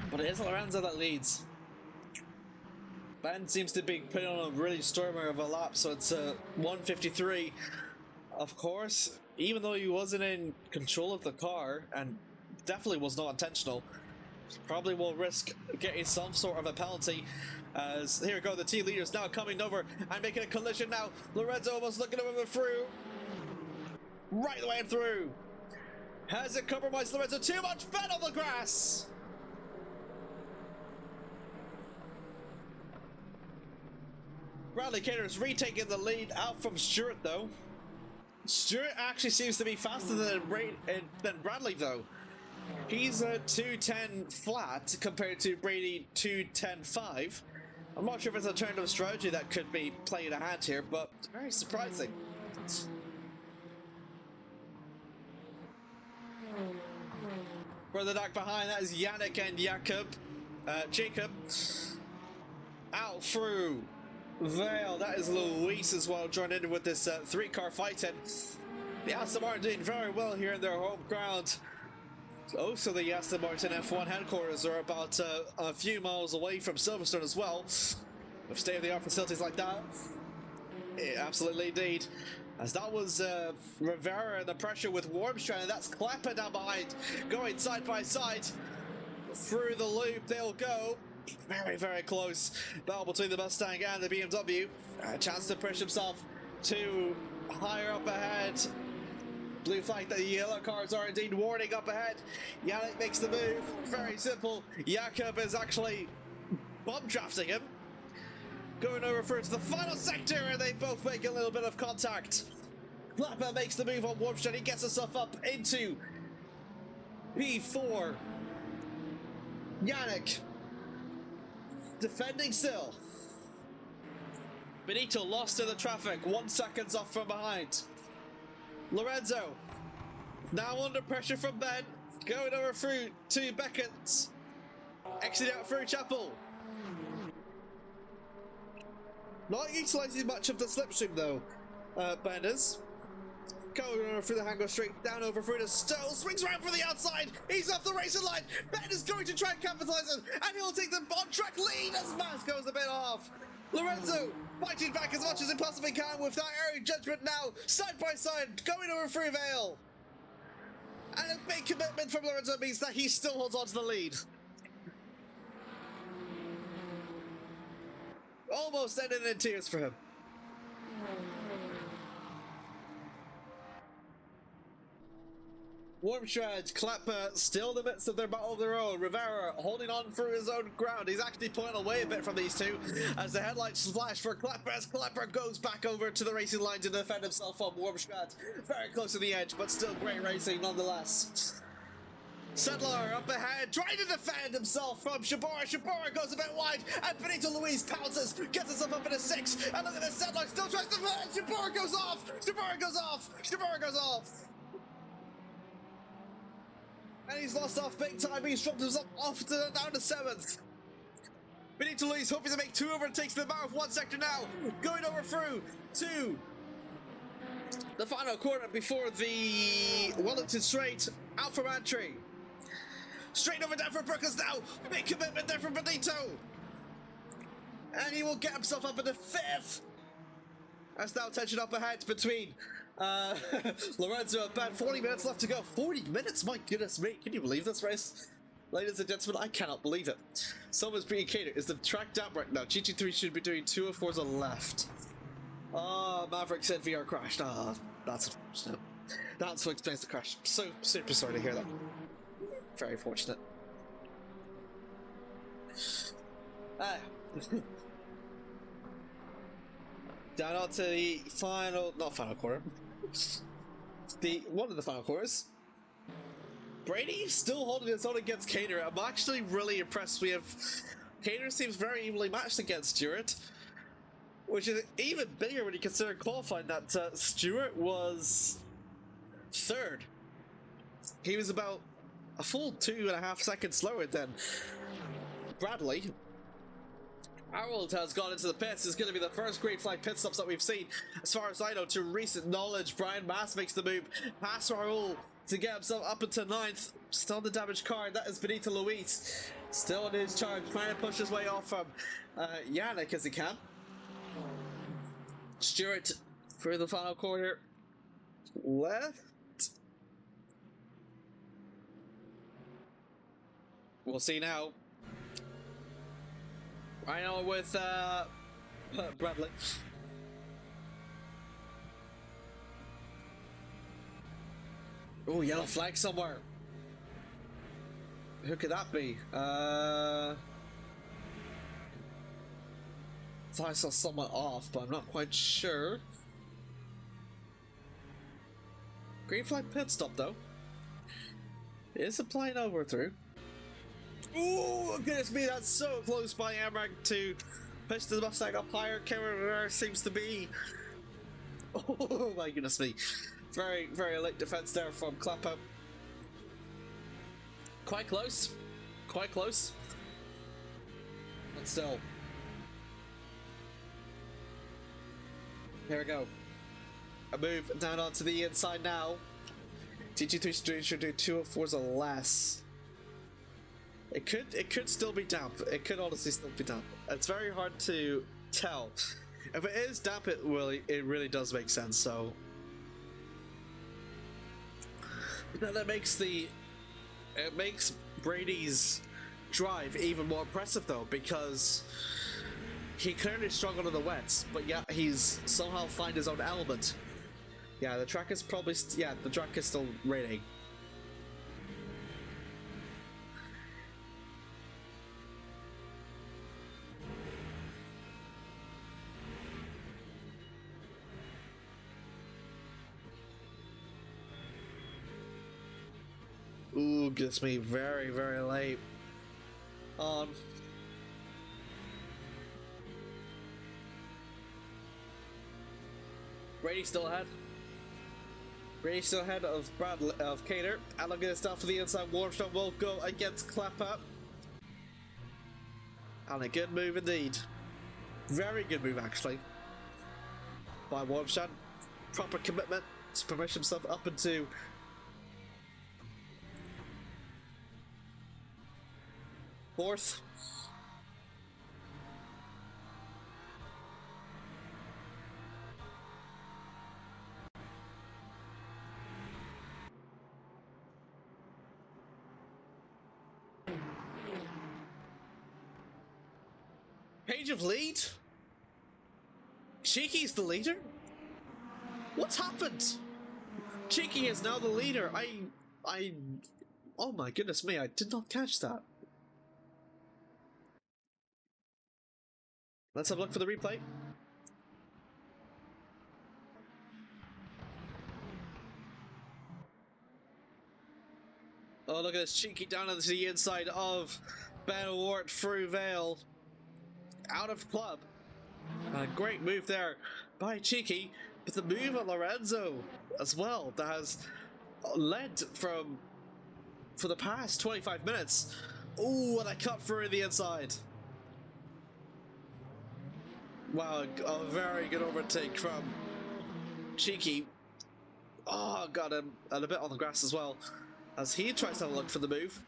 But it is Lorenzo that leads. Ben seems to be putting on a really stormer of a lap, so it's 153. Of course, even though he wasn't in control of the car, and definitely was not intentional, probably will risk getting some sort of a penalty. As here we go, the team leaders now coming over and making a collision now. Lorenzo almost looking to move it through. Right the way through. Has it compromised Lorenzo too much? Ben on the grass. Bradley Cater is retaking the lead out from Stewart though. Stewart actually seems to be faster than Bradley though. He's a 2:10 flat compared to Brady 2:10.5. I'm not sure if it's a turn of strategy that could be playing a hand here, but very surprising. Further back behind, that is Yannick and Jacob. Out through Vale, that is Luis as well, joined in with this three-car fight, and the Aston Martin doing very well here in their home ground. Also, the Aston Martin F1 headquarters are about a few miles away from Silverstone as well. With state-of-the-art facilities like that, yeah, absolutely indeed. As that was Rivera and the pressure with Wormstrand, and that's Klepper down behind, going side by side through the loop. They'll go. Very, very close battle between the Mustang and the BMW. A chance to push himself to higher up ahead. Blue flag that the yellow cars are indeed warning up ahead. Yannick makes the move. Very simple. Jakob is actually bomb drafting him. Going over first to the final sector, and they both make a little bit of contact. Klepper makes the move on Wormstrand. He gets himself up into P4. Yannick defending still. Benito lost in the traffic, 1 second off from behind. Lorenzo now under pressure from Ben, going over through to Beckett, exiting out through Chapel. Not utilising much of the slipstream though, Ben is. Going over through the Hangar Street, down over through the Stowe, swings around for the outside, he's off the racing line, Ben is going to try and capitalise it, and he'll take the on-track lead as Mass goes a bit off. Lorenzo fighting back as much as he possibly can with that airy judgment now, side by side, going over through Vale. And a big commitment from Lorenzo means that he still holds on to the lead. Almost ended in tears for him. Wormstrand, Klepper still in the midst of their battle of their own. Rivera holding on for his own ground. He's actually pulling away a bit from these two as the headlights flash for Klepper as Klepper goes back over to the racing line to defend himself on Wormstrand. Very close to the edge, but still great racing nonetheless. Sedlar up ahead, trying to defend himself from Shabora. Shabora goes a bit wide, and Benito Luis pounces, gets himself up in a 6. And look at this, Sedlar still tries to defend. Shabora goes off. Shabora goes off. Shabora goes off. And he's lost off big time. He's dropped himself off to down to 7th. Benito Luis hoping to make 2 overtakes in the matter of 1 sector now. Going over through to the final corner before the Wellington Straight. Out from entry. Straight over down for Brookers now. Big commitment there from Benito. And he will get himself up into 5th. That's now tension up ahead between Lorenzo and Ben. 40 minutes left to go. 40 minutes? My goodness me. Can you believe this race? Ladies and gentlemen, I cannot believe it. Someone's being catered. Is the track down right now? GT3 should be doing 204s on the left. Oh, Maverick said VR crashed. Ah, that's unfortunate. That's what explains the crash. So super sorry to hear that. Very fortunate. Down on to the final, not final quarter. One of the final quarters. Brady still holding his own against Cater. I'm actually really impressed. Cater seems very evenly matched against Stewart, which is even bigger when you consider qualifying that Stewart was 3rd. He was about a full 2.5 seconds slower than Bradley. Harold has gone into the pits. It's going to be the first green flag pit stops that we've seen, as far as I know, to recent knowledge. Brian Mass makes the move past Raul to get himself up into 9th. Still on the damaged car. That is Benito Luis. Still in his charge, trying to push his way off from Yannick as he can. Stewart through the final corner. Left. We'll see now. Right now with Bradley. Oh, yellow flag somewhere. Who could that be? Thought I saw someone off, but I'm not quite sure. Green flag pit stop though. Is applying over through. Oh goodness me, that's so close by Amrak to push the Mustang up higher. Cameron seems to be. Oh my goodness me. Very, very late defense there from Clapper. Quite close. Quite close. But still. Here we go. A move down onto the inside now. TG3 should do 204s or less. It could still be damp. It could honestly still be damp. It's very hard to tell. If it is damp, it really does make sense. So that makes Brady's drive even more impressive though, because he clearly struggled in the wets, but yeah, he's somehow find his own element. Yeah, the track is probably the track is still raining. Ooh, gets me very, very late. Brady still ahead. Brady still ahead of Bradley, of Cater. And look at this down for the inside. Warmstone will go against Clapper. And a good move indeed. Very good move actually. By Warmstone. Proper commitment to push himself up into fourth. Page of lead? Cheeky's the leader? What's happened? Cheeky is now the leader. Oh my goodness me, I did not catch that. Let's have a look for the replay. Oh, look at this. Cheeky down into the inside of Ben O'Wart through Vale. Out of club. A great move there by Cheeky. But the move on Lorenzo as well that has led for the past 25 minutes. Ooh, and a cut through the inside. Wow, a very good overtake from Cheeky. Oh, got him and a bit on the grass as well, as he tries to have a look for the move,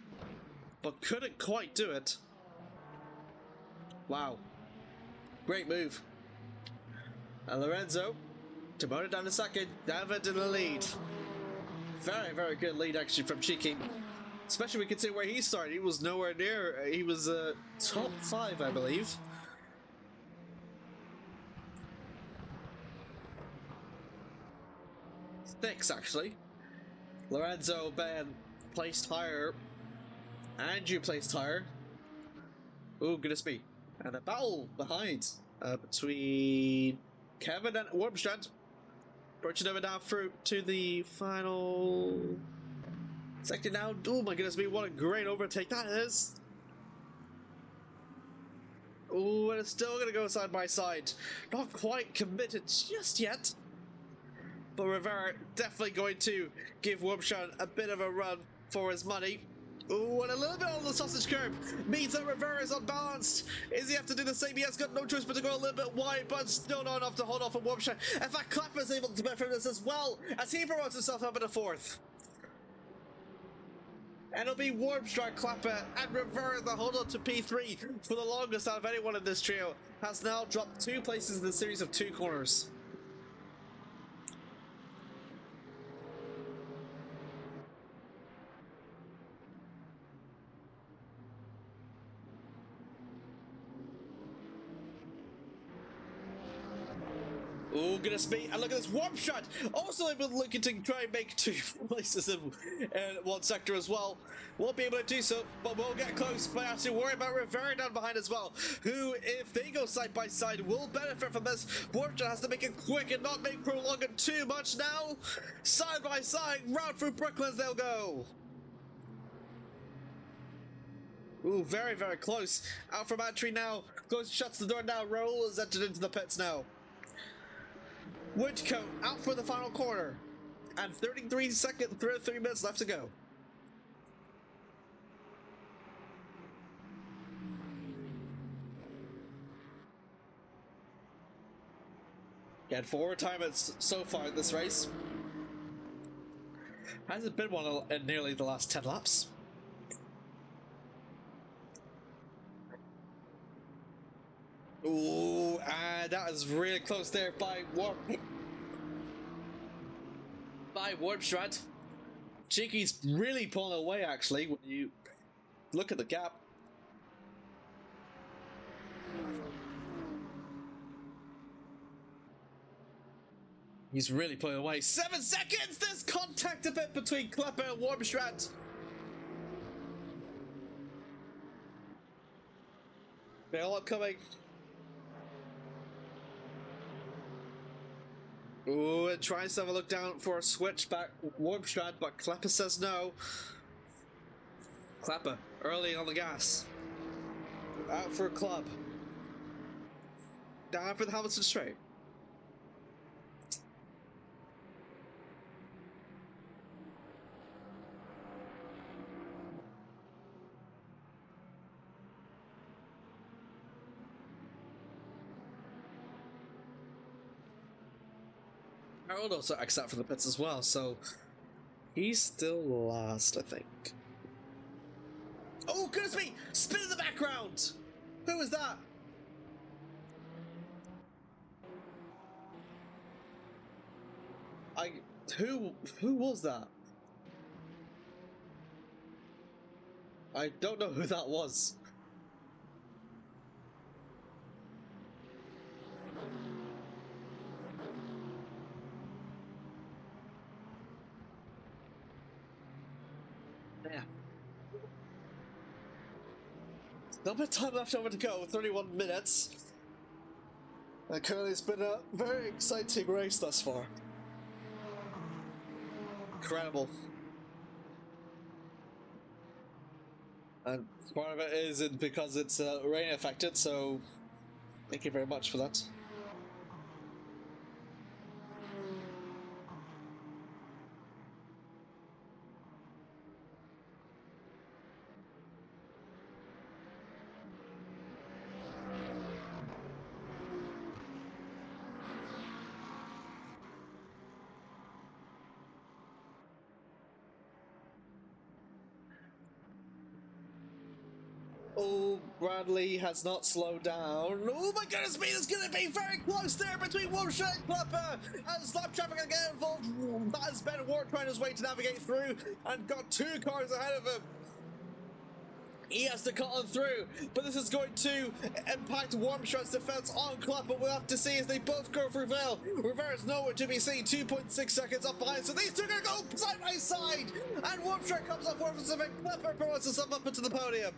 but couldn't quite do it. Wow. Great move. And Lorenzo, to motor down a second, David in the lead. Very, very good lead actually from Cheeky. Especially we can see where he started. He was nowhere near, he was top 5, I believe. Six actually. Lorenzo, Ben placed higher. Andrew placed higher. Oh goodness me. And a battle behind between Kevin and Wormstrand. Approaching over now through to the final sector now. Oh my goodness me, what a great overtake that is. Oh, and it's still going to go side by side. Not quite committed just yet. But Rivera definitely going to give Wormstrand a bit of a run for his money. Ooh, and a little bit on the sausage curb means that Rivera is unbalanced. Is he have to do the same? He has got no choice but to go a little bit wide, but still not enough to hold off on Warpshot. In fact, Clapper is able to benefit from this as well as he promotes himself up in the fourth. And it'll be Warpstrike, Clapper, and Rivera that hold on to P3 for the longest out of anyone in this trio. Has now dropped 2 places in the series of 2 corners. Oh, goodness me, and look at this warp shot! Also able to looking to try and make 2 places in one sector as well. Won't be able to do so, but we'll get close. But I have to worry about Rivera down behind as well, who, if they go side by side, will benefit from this. Warp shot has to make it quick and not make prolong it too much now. Side by side, round through Brooklyn they'll go. Ooh, very, very close. Out from entry now. Close, shuts the door now. Raul is entered into the pits now. Woodcoat out for the final corner, and 33 minutes left to go. Again, 4 times so far in this race. Hasn't been one in nearly the last 10 laps. Ooh, and that is really close there by Warpstrad. Cheeky's really pulling away actually when you look at the gap. He's really pulling away. 7 seconds! There's contact a bit between Klepper and Warpstrad. They're all coming. Ooh, it tries to have a look down for a switch back Warpstrad, but Klepper says no. Klepper, early on the gas. Out for a club. Down for the Hamilton straight. Harold also X out for the pits as well, so he's still last, I think. Oh, goodness me! Spin in the background! Who was that? Who was that? I don't know who that was. Yeah. Still a bit of time left over to go, 31 minutes. And currently it's been a very exciting race thus far. Incredible. And part of it is because it's rain affected, so thank you very much for that. Oh, Bradley has not slowed down. Oh my goodness me, it's going to be very close there between Warpshot and Klepper. And slap traffic again involved. That has been Ward trying his way to navigate through and got 2 cars ahead of him. He has to cut on through, but this is going to impact Warpshot's defense on Klepper. We'll have to see as they both go for Vale. Rivera's nowhere to be seen, 2.6 seconds off behind, so these two are going to go side by side. And Warpshot comes off War Pacific. Klepper promotes himself up into the podium.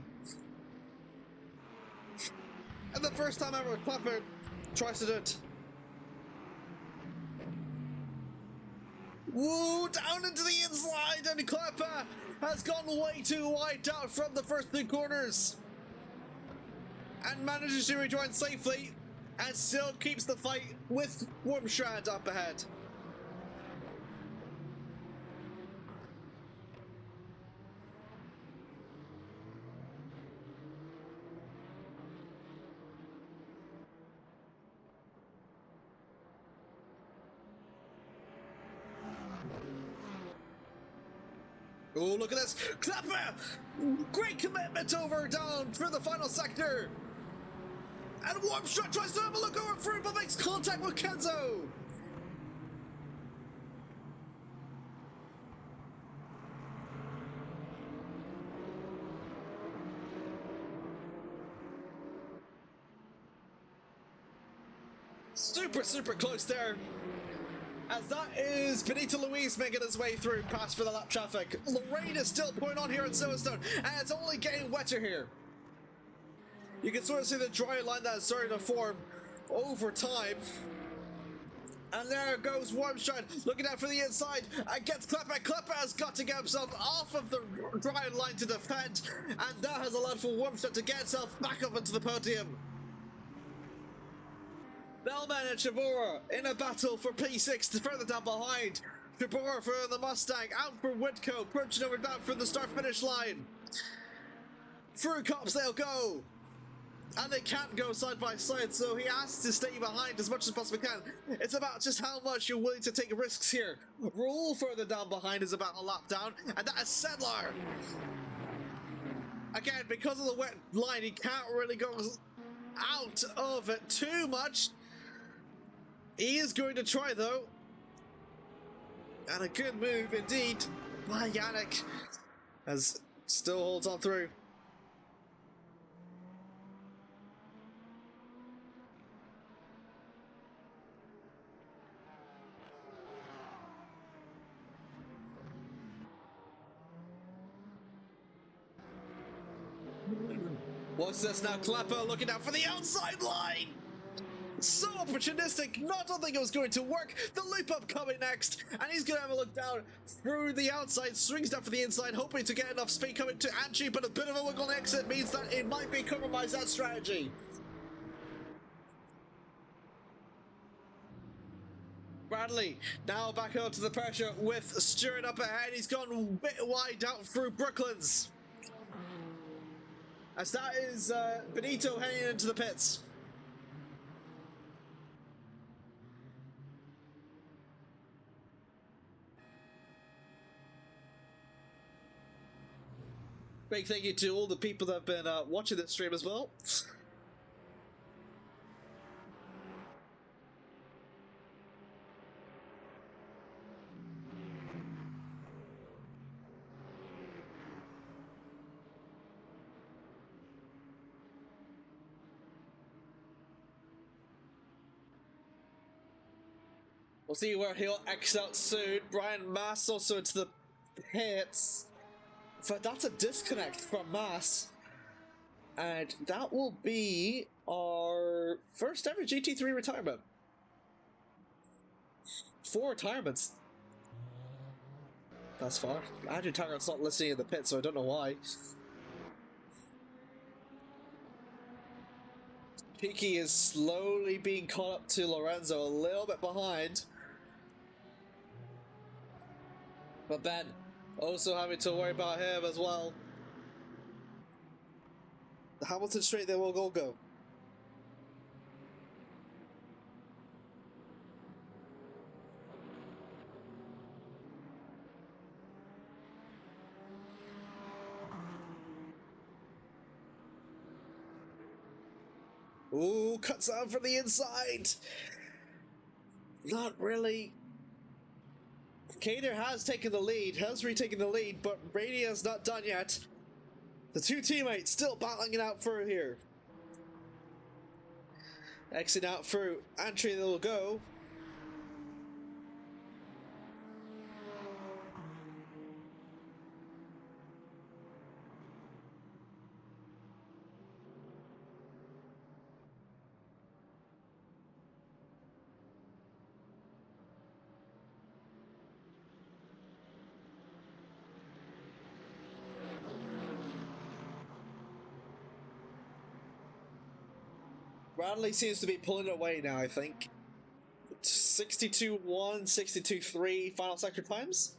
And the first time ever Klepper tries to do it. Woo, down into the inside, and Klepper has gone way too wide out from the first 2 corners. And manages to rejoin safely, and still keeps the fight with Wormstrand up ahead. Oh, look at this. Clapper! Great commitment over down for the final sector. And Warmstrut tries to have a look over through, but makes contact with Kenzo. Super close there. As that is Benito Luis making his way through past for the lap traffic. Lorraine is still pulling on here at Silverstone, and it's only getting wetter here. You can sort of see the dry line that is starting to form over time. And there goes Wormstride looking out for the inside and gets Klepper. Klepper has got to get himself off of the dry line to defend, and that has allowed for Wormstride to get himself back up into the podium. Bellman and Shibura in a battle for P6 to further down behind. Shibura for the Mustang, out for Woodco, punching over down for the start-finish line. Through cops they'll go. And they can't go side by side, so he has to stay behind as much as possibly can. It's about just how much you're willing to take risks here. Roll further down behind is about a lap down, and that is Sedlar. Again, because of the wet line, he can't really go out of it too much. He is going to try though. And a good move indeed by Yannick, as still holds on through. What's this now? Clapper looking out for the outside line! So opportunistic, not don't think it was going to work. The loop up coming next, and he's going to have a look down through the outside, swings down for the inside, hoping to get enough speed coming to Anchi, but a bit of a wiggle exit means that it might be compromised, that strategy. Bradley now back onto the pressure with Stewart up ahead. He's gone a bit wide out through Brooklands. As that is Benito heading into the pits. Big thank you to all the people that have been watching this stream as well. We'll see where he'll X out soon. Brian Mass also into the pits. So that's a disconnect from Mass. And that will be our first ever GT3 retirement. 4 retirements. That's far. Andrew Taggart's not listening in the pit, so I don't know why. Piki is slowly being caught up to Lorenzo, a little bit behind. But Ben also having to worry about him as well. The Hamilton straight, they will all go. Ooh, cuts out from the inside. Not really. Kader has taken the lead, has retaken the lead, but Radia's not done yet. The two teammates still battling it out through here. Exit out through entry they'll go. Bradley seems to be pulling it away now, I think. 62-1, 62-3 final sector times.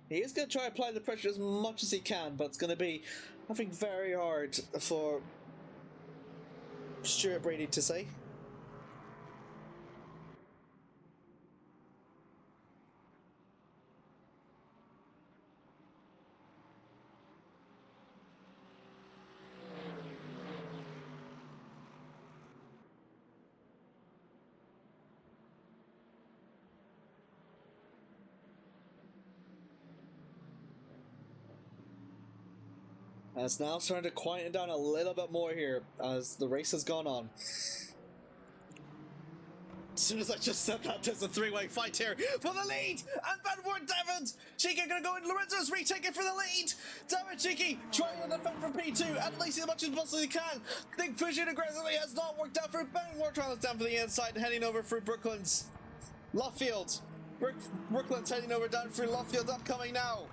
He is going to try to apply the pressure as much as he can, but it's going to be, I think, very hard for Stuart Brady to say. And it's now starting to quieten down a little bit more here as the race has gone on. As soon as I just said that, there's a three-way fight here for the lead! And Van Wert David! Cheeky gonna go in, Lorenzo's retaking for the lead! David Cheeky trying to defend from P2, at least as much as possibly can. Think pushing aggressively has not worked out for Ben Wert, trying to down for the inside and heading over through Brooklyn's Luffield. Brooklyn's heading over down through Luffield, upcoming now.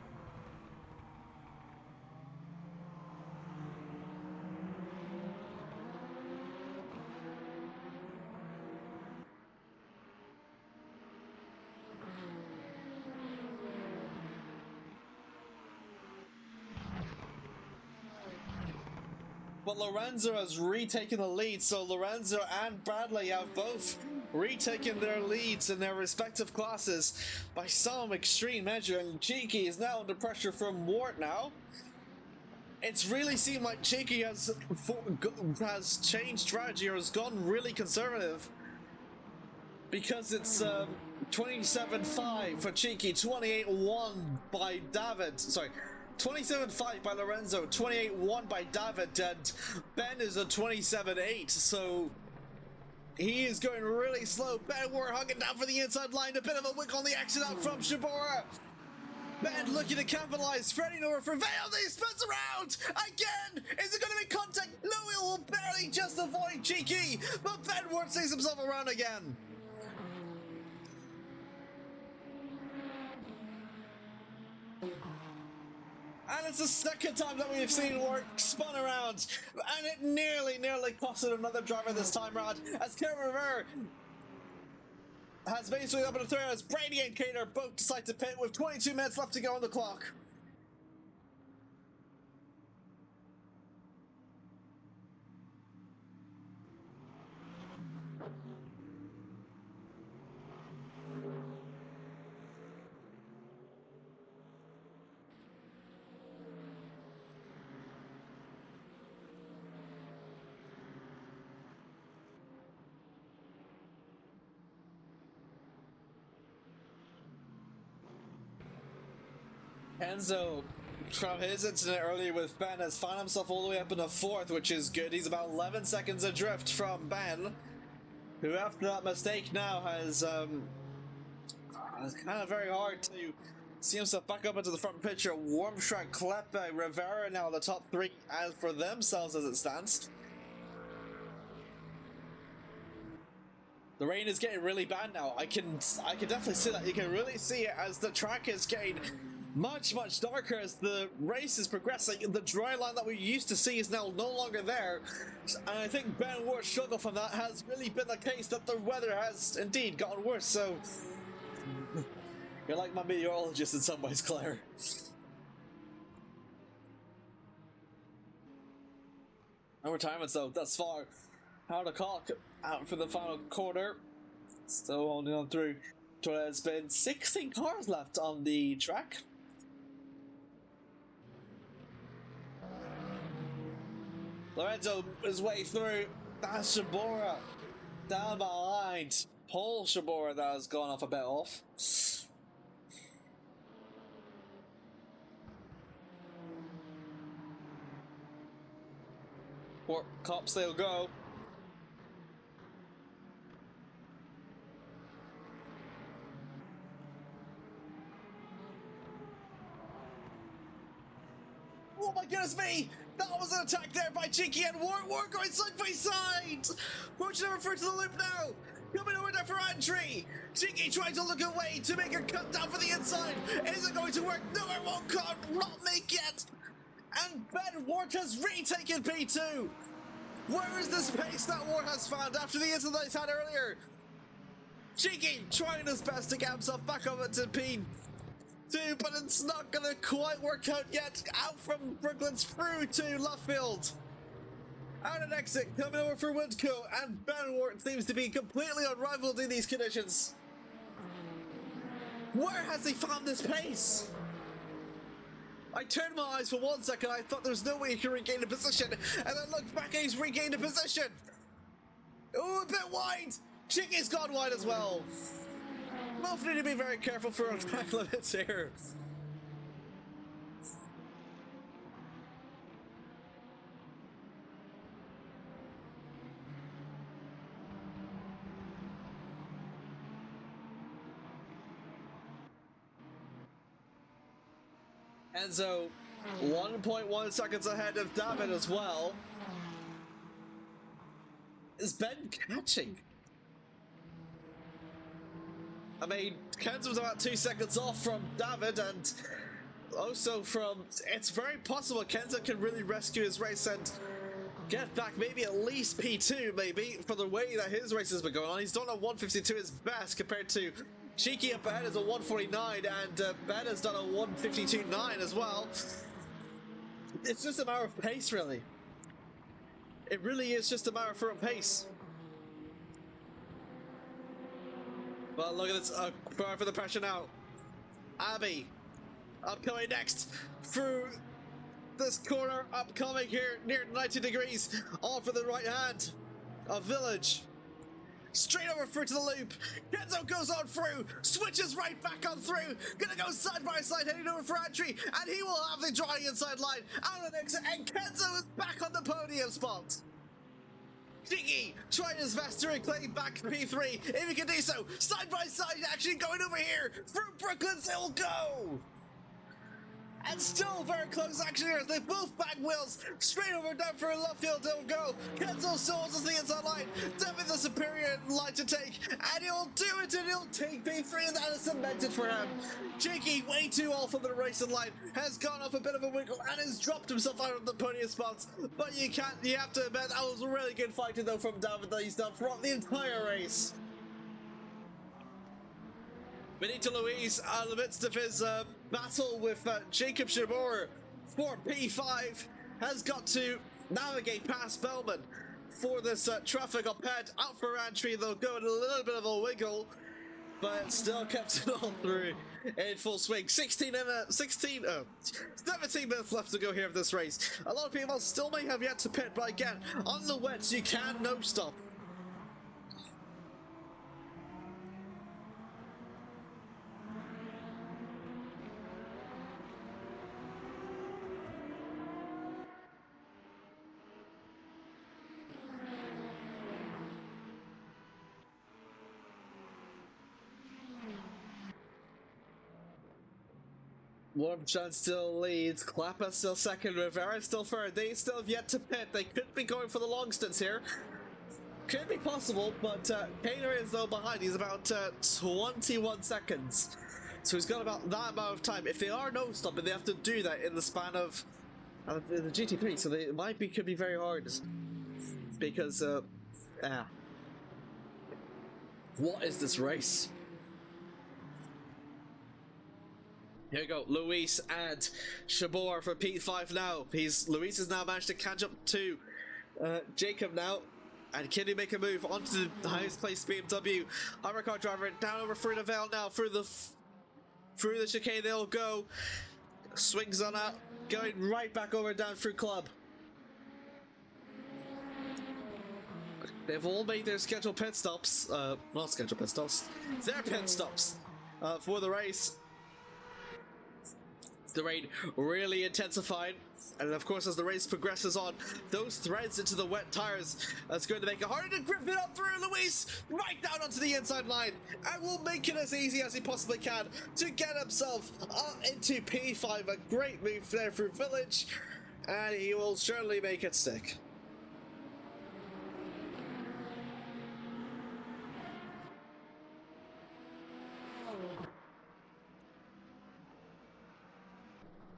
But Lorenzo has retaken the lead, so Lorenzo and Bradley have both retaken their leads in their respective classes by some extreme measure, and Cheeky is now under pressure from Wart now. It's really seemed like Cheeky has changed strategy or has gone really conservative, because it's 27-5 for Cheeky, 28-1 by David, sorry, 27-5 by Lorenzo, 28-1 by David, and Ben is a 27-8, so he is going really slow. Ben Wart hugging down for the inside line, a bit of a wick on the exit out from Shibora. Ben looking to capitalize, threading over for Vale, he spins around again. Is it going to be contact? No, it will barely just avoid Cheeky, but Ben Wart sees himself around again. And it's the second time that we've seen Wart spun around, and it nearly costed another driver this time round, as Kevin Rivera has basically up in the third as Brady and Cater both decide to pit with 22 minutes left to go on the clock. Enzo, from his incident earlier with Ben, has found himself all the way up in the fourth, which is good. He's about 11 seconds adrift from Ben, who after that mistake now has it's kind of very hard to see himself back up into the front picture. Wormschrag, Kleppe, Rivera now the top three and for themselves as it stands. The rain is getting really bad now. I can definitely see that. You can really see it as the track is getting much darker as the race is progressing. The dry line that we used to see is now no longer there, and I think Ben Wart's struggle from that has really been the case that the weather has indeed gotten worse. So you're like my meteorologist in some ways, Claire. No retirements though thus far. How the clock out for the final quarter. Still holding on through. There's been 16 cars left on the track. Lorenzo his way through. That's Shibora down behind. Paul Shibora that has gone off a bit off. Or cops they'll go. Oh my goodness me! That was an attack there by Cheeky and Wart going side by side! Approaching over to the loop now! Coming over there for entry! Cheeky trying to look away to make a cut down for the inside! Is it going to work? No, it won't cut! Not make it! And Ben Wart has retaken P2! Where is the space that Wart has found after the incident he's had earlier? Cheeky trying his best to get himself back over to P2, but it's not gonna quite work out yet. Out from Brooklyn's through to Luffield. Out an exit coming over for Woodco, and Ben Wart seems to be completely unrivaled in these conditions. Where has he found this pace? I turned my eyes for 1 second, I thought there's no way he can regain a position, and then looked back and he's regained a position. Ooh, a bit wide. Cheeky's gone wide as well. Both need to be very careful for our track limits here. Enzo 1.1 seconds ahead of David as well. Is Ben catching? I mean, Kenzo was about 2 seconds off from David, and also from... It's very possible Kenzo can really rescue his race and get back maybe at least P2, maybe, for the way that his race has been going on. He's done a 152 his best compared to Cheeky up ahead is a 149, and Ben has done a 152.9 as well. It's just a matter of pace, really. It really is just a matter of pace. Well, look at this, bar for the pressure now. Abby, upcoming next, through this corner, upcoming here, near 90 degrees, all for the right hand of Village. Straight over through to the loop, Kenzo goes on through, switches right back on through, gonna go side by side, heading over for entry, and he will have the drawing inside line, out of the exit, and Kenzo is back on the podium spot. Diggy trying his best to reclaim back P3. If he can do so, side by side, actually going over here through Brooklyn's Hill go. And still very close action here as they both back wheels straight over down for a left field. They'll go. Kenzo still holds the inside line. Definitely the superior line to take, and he'll do it, and he'll take P3, and that is cemented for him. Jakey, way too off of the racing line, has gone off a bit of a wiggle and has dropped himself out of the podium spots. But you have to admit that was a really good fighting though from David that he's done throughout the entire race. Benito Luis, in the midst of his battle with Jacob Shabor for P5, has got to navigate past Bellman for this traffic up ahead. Out for entry, they'll go in a little bit of a wiggle, but still kept it on through in full swing. 17 minutes left to go here of this race. A lot of people still may have yet to pit, but again, on the wets, you can no stop. Warmchan still leads, Klappa still second, Rivera still third. They still have yet to pit. They could be going for the long stints here. Could be possible, but Kaner is though behind. He's about 21 seconds. So he's got about that amount of time. If they are no stopping, they have to do that in the span of the GT3. So they could be very hard. Because, what is this race? Here we go, Luis and Shabor for P5 now. Luis has now managed to catch up to Jacob now. And can he make a move onto the highest placed BMW hypercar driver down over through the Vale now, through the chicane they'll go. Swings on out, going right back over down through Club. They've all made their scheduled pit stops, not scheduled pit stops, their pit stops for the race. The rain really intensified, and of course as the race progresses on, those threads into the wet tires, that's going to make it harder to grip it up through Luis, right down onto the inside line, and will make it as easy as he possibly can to get himself up into P5. A great move there through Village, and he will surely make it stick.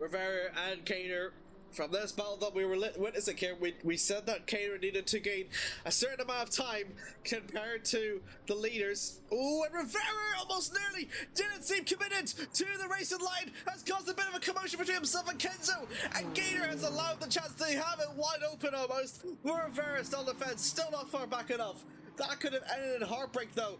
Rivera and Kaner, from this battle that we were witnessing here, we said that Kaner needed to gain a certain amount of time compared to the leaders. Ooh, and Rivera almost nearly didn't seem committed to the racing line, has caused a bit of a commotion between himself and Kenzo, and Kaner has allowed the chance to have it wide open almost. Rivera still on the fence, still not far back enough. That could have ended in heartbreak though.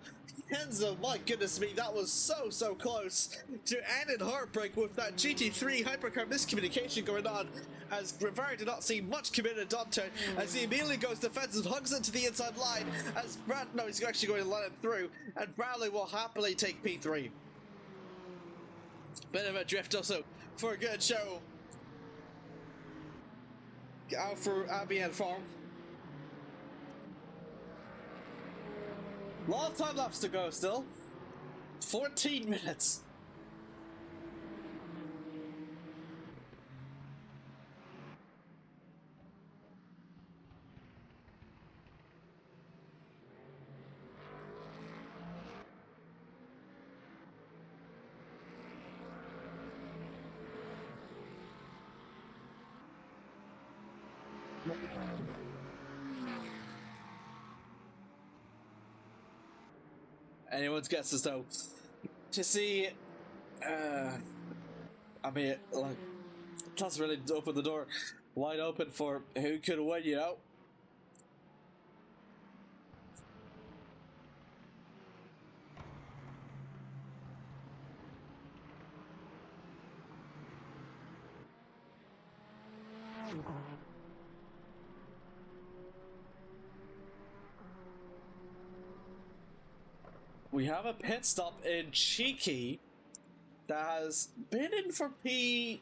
Kenzo, my goodness me, that was so close to end in heartbreak with that GT3 hypercar miscommunication going on, as Rivera did not seem much committed onto it, as he immediately goes defensive, hugs into the inside line, as he's actually going to let him through, and Bradley will happily take P3. Bit of a drift also for a good show out for Abbey and Farm. Lot of time left to go still. 14 minutes. Anyone's guesses though. To see, I mean, like, it doesn't really open the door wide open for who could win, you know? We have a pit stop in Cheeky that has been in for P2,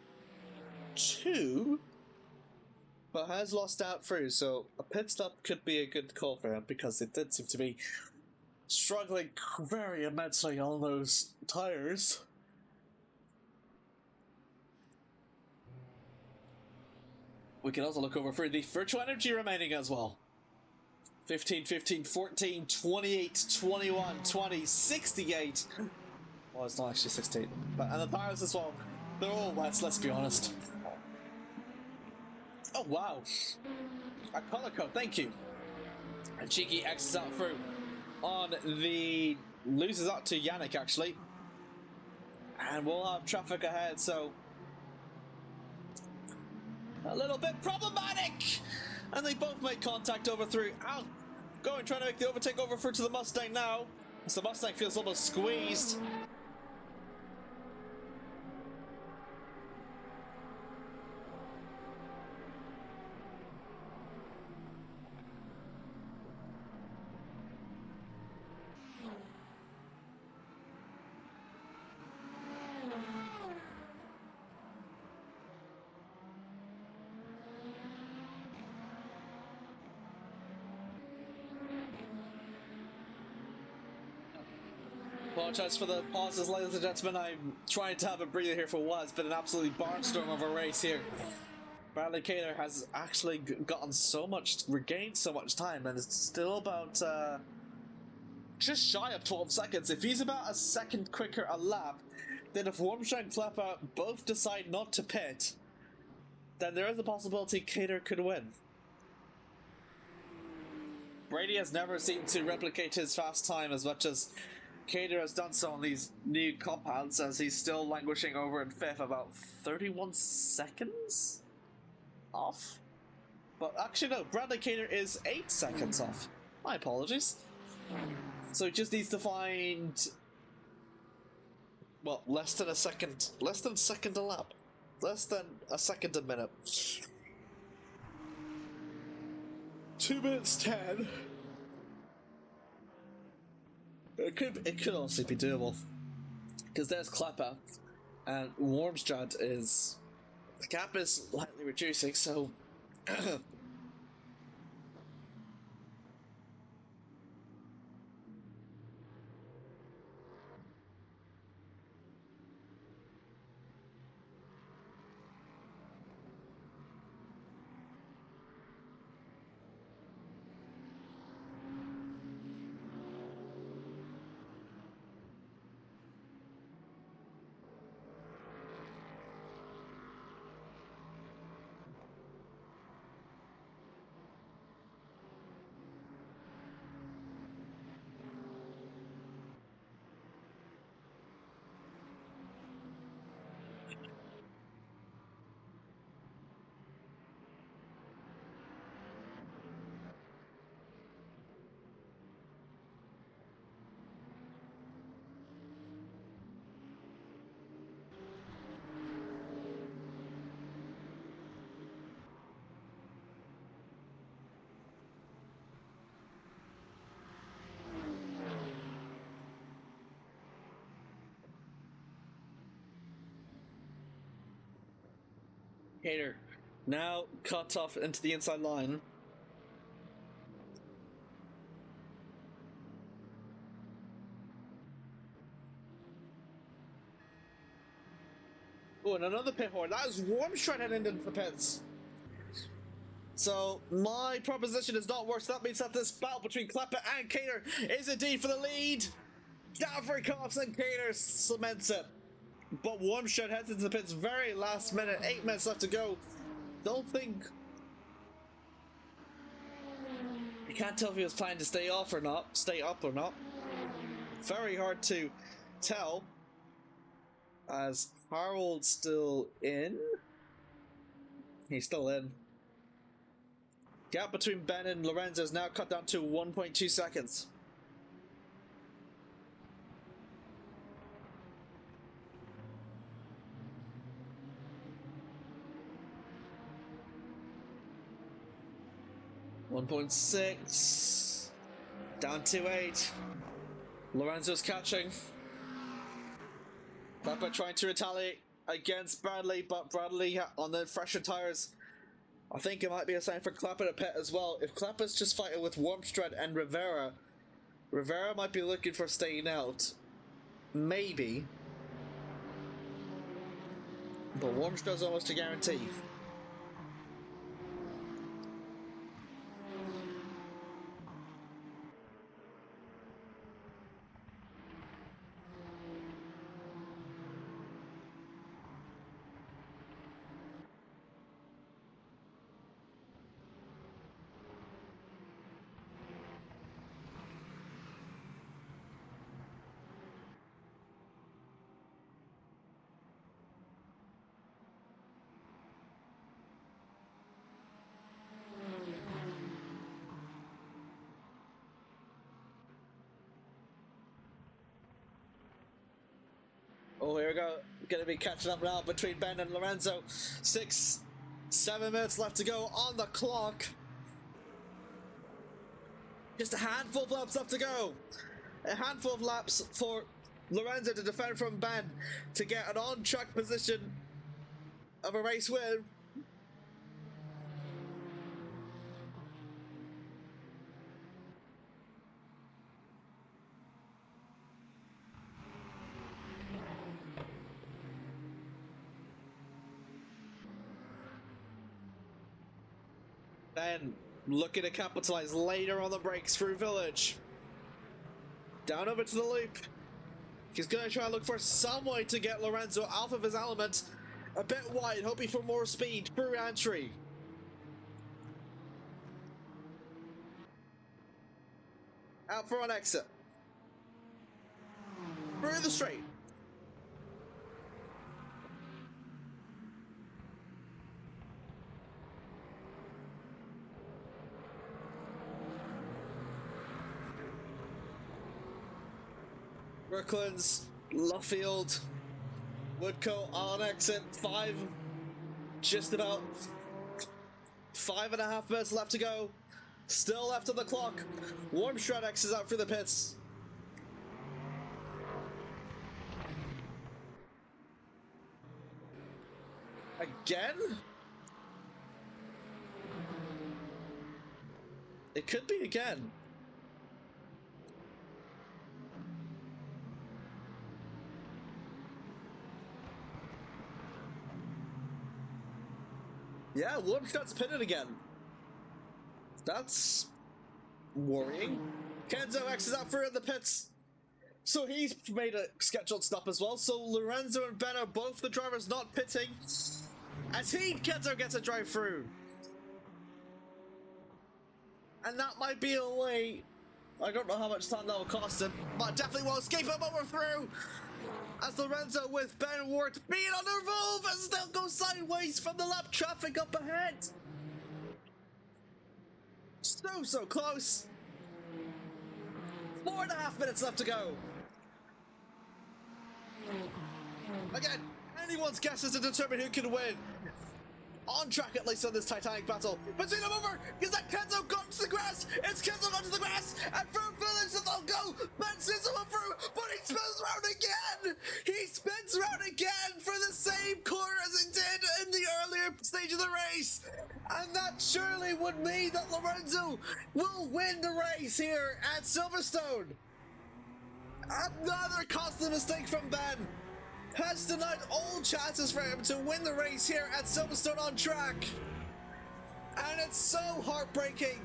but has lost out through, so a pit stop could be a good call for him because it did seem to be struggling very immensely on those tires. We can also look over for the virtual energy remaining as well. 15, 15, 14, 28, 21, 20, 68. Well, it's not actually 16. But, and the tires as well. They're all wet, let's be honest. Oh, wow. A color code, thank you. And Cheeky exits out through on the... loses out to Yannick, actually. And we'll have traffic ahead, so... a little bit problematic! And they both make contact over through. Out, going, trying to make the overtake over through to the Mustang now. As the Mustang feels almost squeezed. Apologize for the pauses, ladies and gentlemen. I'm trying to have a breather here for a while. It's been an absolutely barnstorm of a race here. Bradley Cater has actually gotten so much, regained so much time, and it's still about just shy of 12 seconds. If he's about a second quicker a lap, then if Wormshine and Flapper both decide not to pit, then there is a possibility Cater could win. Brady has never seemed to replicate his fast time as much as Cater has done so on these new compounds, as he's still languishing over in fifth, about 31 seconds off. But actually no, Bradley Cater is 8 seconds off. My apologies. So he just needs to find, well, less than a second a lap. Less than a second a minute. 2 minutes 10. It could honestly be doable, because there's Clapper, and Wormstrad is, the gap is slightly reducing, so Cater now cut off into the inside line. Oh, and another pit horn. That is Wormstrad heading into the pits. So my proposition is not worse. That means that this battle between Klepper and Cater is indeed for the lead. Davry Cops and Cater cements it. But Wormstrad heads into the pits very last minute. 8 minutes left to go. Don't think You can't tell if he was planning to stay up or not. Very hard to tell. As Harold's still in. He's still in. Gap between Ben and Lorenzo is now cut down to 1.2 seconds. .6 down to 8. Lorenzo's catching. Pepper trying to retaliate against Bradley, but Bradley on the fresher tires. I think it might be a sign for Clapper to pit as well. If Clapper's just fighting with Wormstrad and Rivera, Rivera might be looking for staying out. Maybe. But Wormstrad's almost a guarantee. Oh, here we go. Gonna be catching up now between Ben and Lorenzo. 6, 7 minutes left to go on the clock. Just a handful of laps left to go. A handful of laps for Lorenzo to defend from Ben to get an on-track position of a race win. Ben looking to capitalize later on the breaks through Village. Down over to the loop. He's going to try and look for some way to get Lorenzo out of his element. A bit wide, hoping for more speed through entry. Out for an exit. Through the straight. Brooklands, Luffield, Woodcote on exit 5, just about 5.5 minutes left to go. Still left on the clock. Wormstrad X is out for the pits. Again? It could be again. Yeah, Wormstrad's pitted again. That's worrying. Kenzo X is out for the pits. So he's made a scheduled stop as well. So Lorenzo and Ben are both the drivers not pitting. As Kenzo gets a drive through. And that might be a way. I don't know how much time that will cost him, but definitely will escape him over through. As Lorenzo with Ben Ward being on the revolve and still goes sideways from the lap traffic up ahead. So close. 4.5 minutes left to go. Again, anyone's guess is to determine who can win. On track at least on this Titanic battle. But see them over! Is that Kenzo gone to the grass? It's Kenzo gone to the grass! And from Village they'll go! Ben sends him through, but he spins around again! He spins around again for the same corner as he did in the earlier stage of the race! And that surely would mean that Lorenzo will win the race here at Silverstone! Another costly mistake from Ben! Has denied all chances for him to win the race here at Silverstone on track. And it's so heartbreaking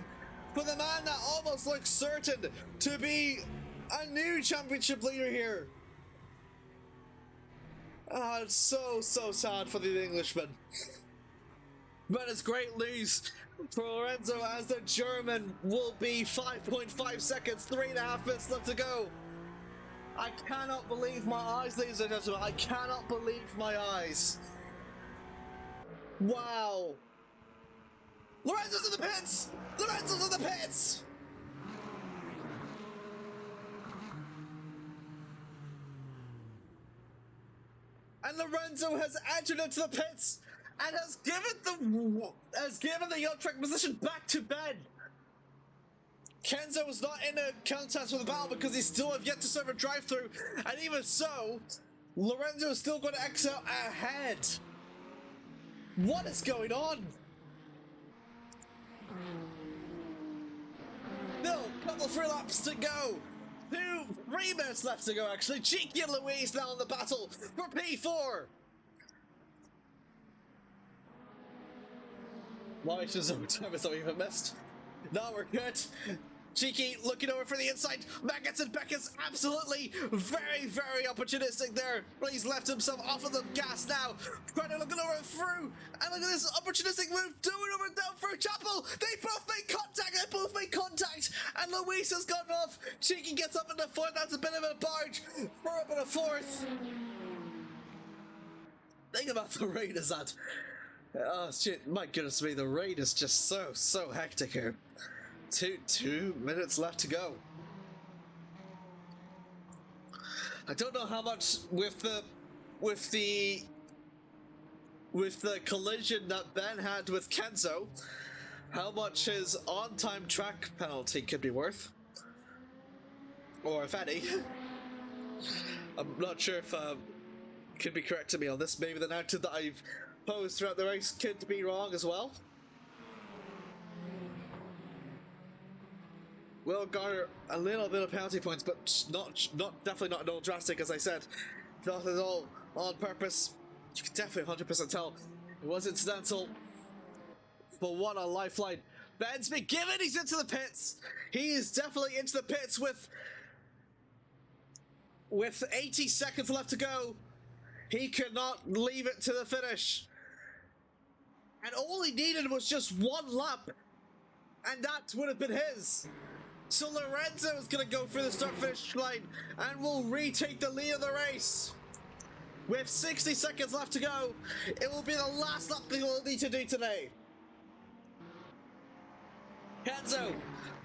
for the man that almost looks certain to be a new championship leader here. It's so sad for the Englishman. But it's great news for Lorenzo as the German will be 5.5 seconds, 3.5 minutes left to go. I cannot believe my eyes, ladies and gentlemen. I cannot believe my eyes. Wow. Lorenzo's in the pits! Lorenzo's in the pits! And Lorenzo has entered into the pits and has given the young track position back to Ben. Kenzo was not in a contest with the battle because he still have yet to serve a drive-through, and even so, Lorenzo is still going to exit ahead. What is going on? No, couple 3 laps to go. 3 minutes left to go, actually. Cheeky and Louise now in the battle for P4. Why is overtime is not even missed? No, we're good. Cheeky looking over for the inside. Maggots and Beckett's absolutely very opportunistic there. But he's left himself off of the gas now. Trying to look over through. And look at this opportunistic move. Doing over down through Chapel. They both make contact. And Luis has gone off. Cheeky gets up in the fourth. That's a bit of a barge. For up in the fourth. Think about the rain is that. Oh shit, my goodness me, the rain is just so hectic here. 2 minutes left to go. I don't know how much with the collision that Ben had with Kenzo, how much his on-time track penalty could be worth, or if any. I'm not sure if could be correcting me on this. Maybe the narrative that I've posed throughout the race could be wrong as well. Will garner a little bit of penalty points, but definitely not all drastic, as I said. Not at all on purpose. You can definitely 100% tell it was incidental. But what a lifeline. Ben's been given, he's into the pits. He is definitely into the pits with 80 seconds left to go. He could not leave it to the finish. And all he needed was just 1 lap. And that would have been his. So Lorenzo is going to go through the start-finish line and will retake the lead of the race. With 60 seconds left to go, it will be the last lap they will need to do today. Kenzo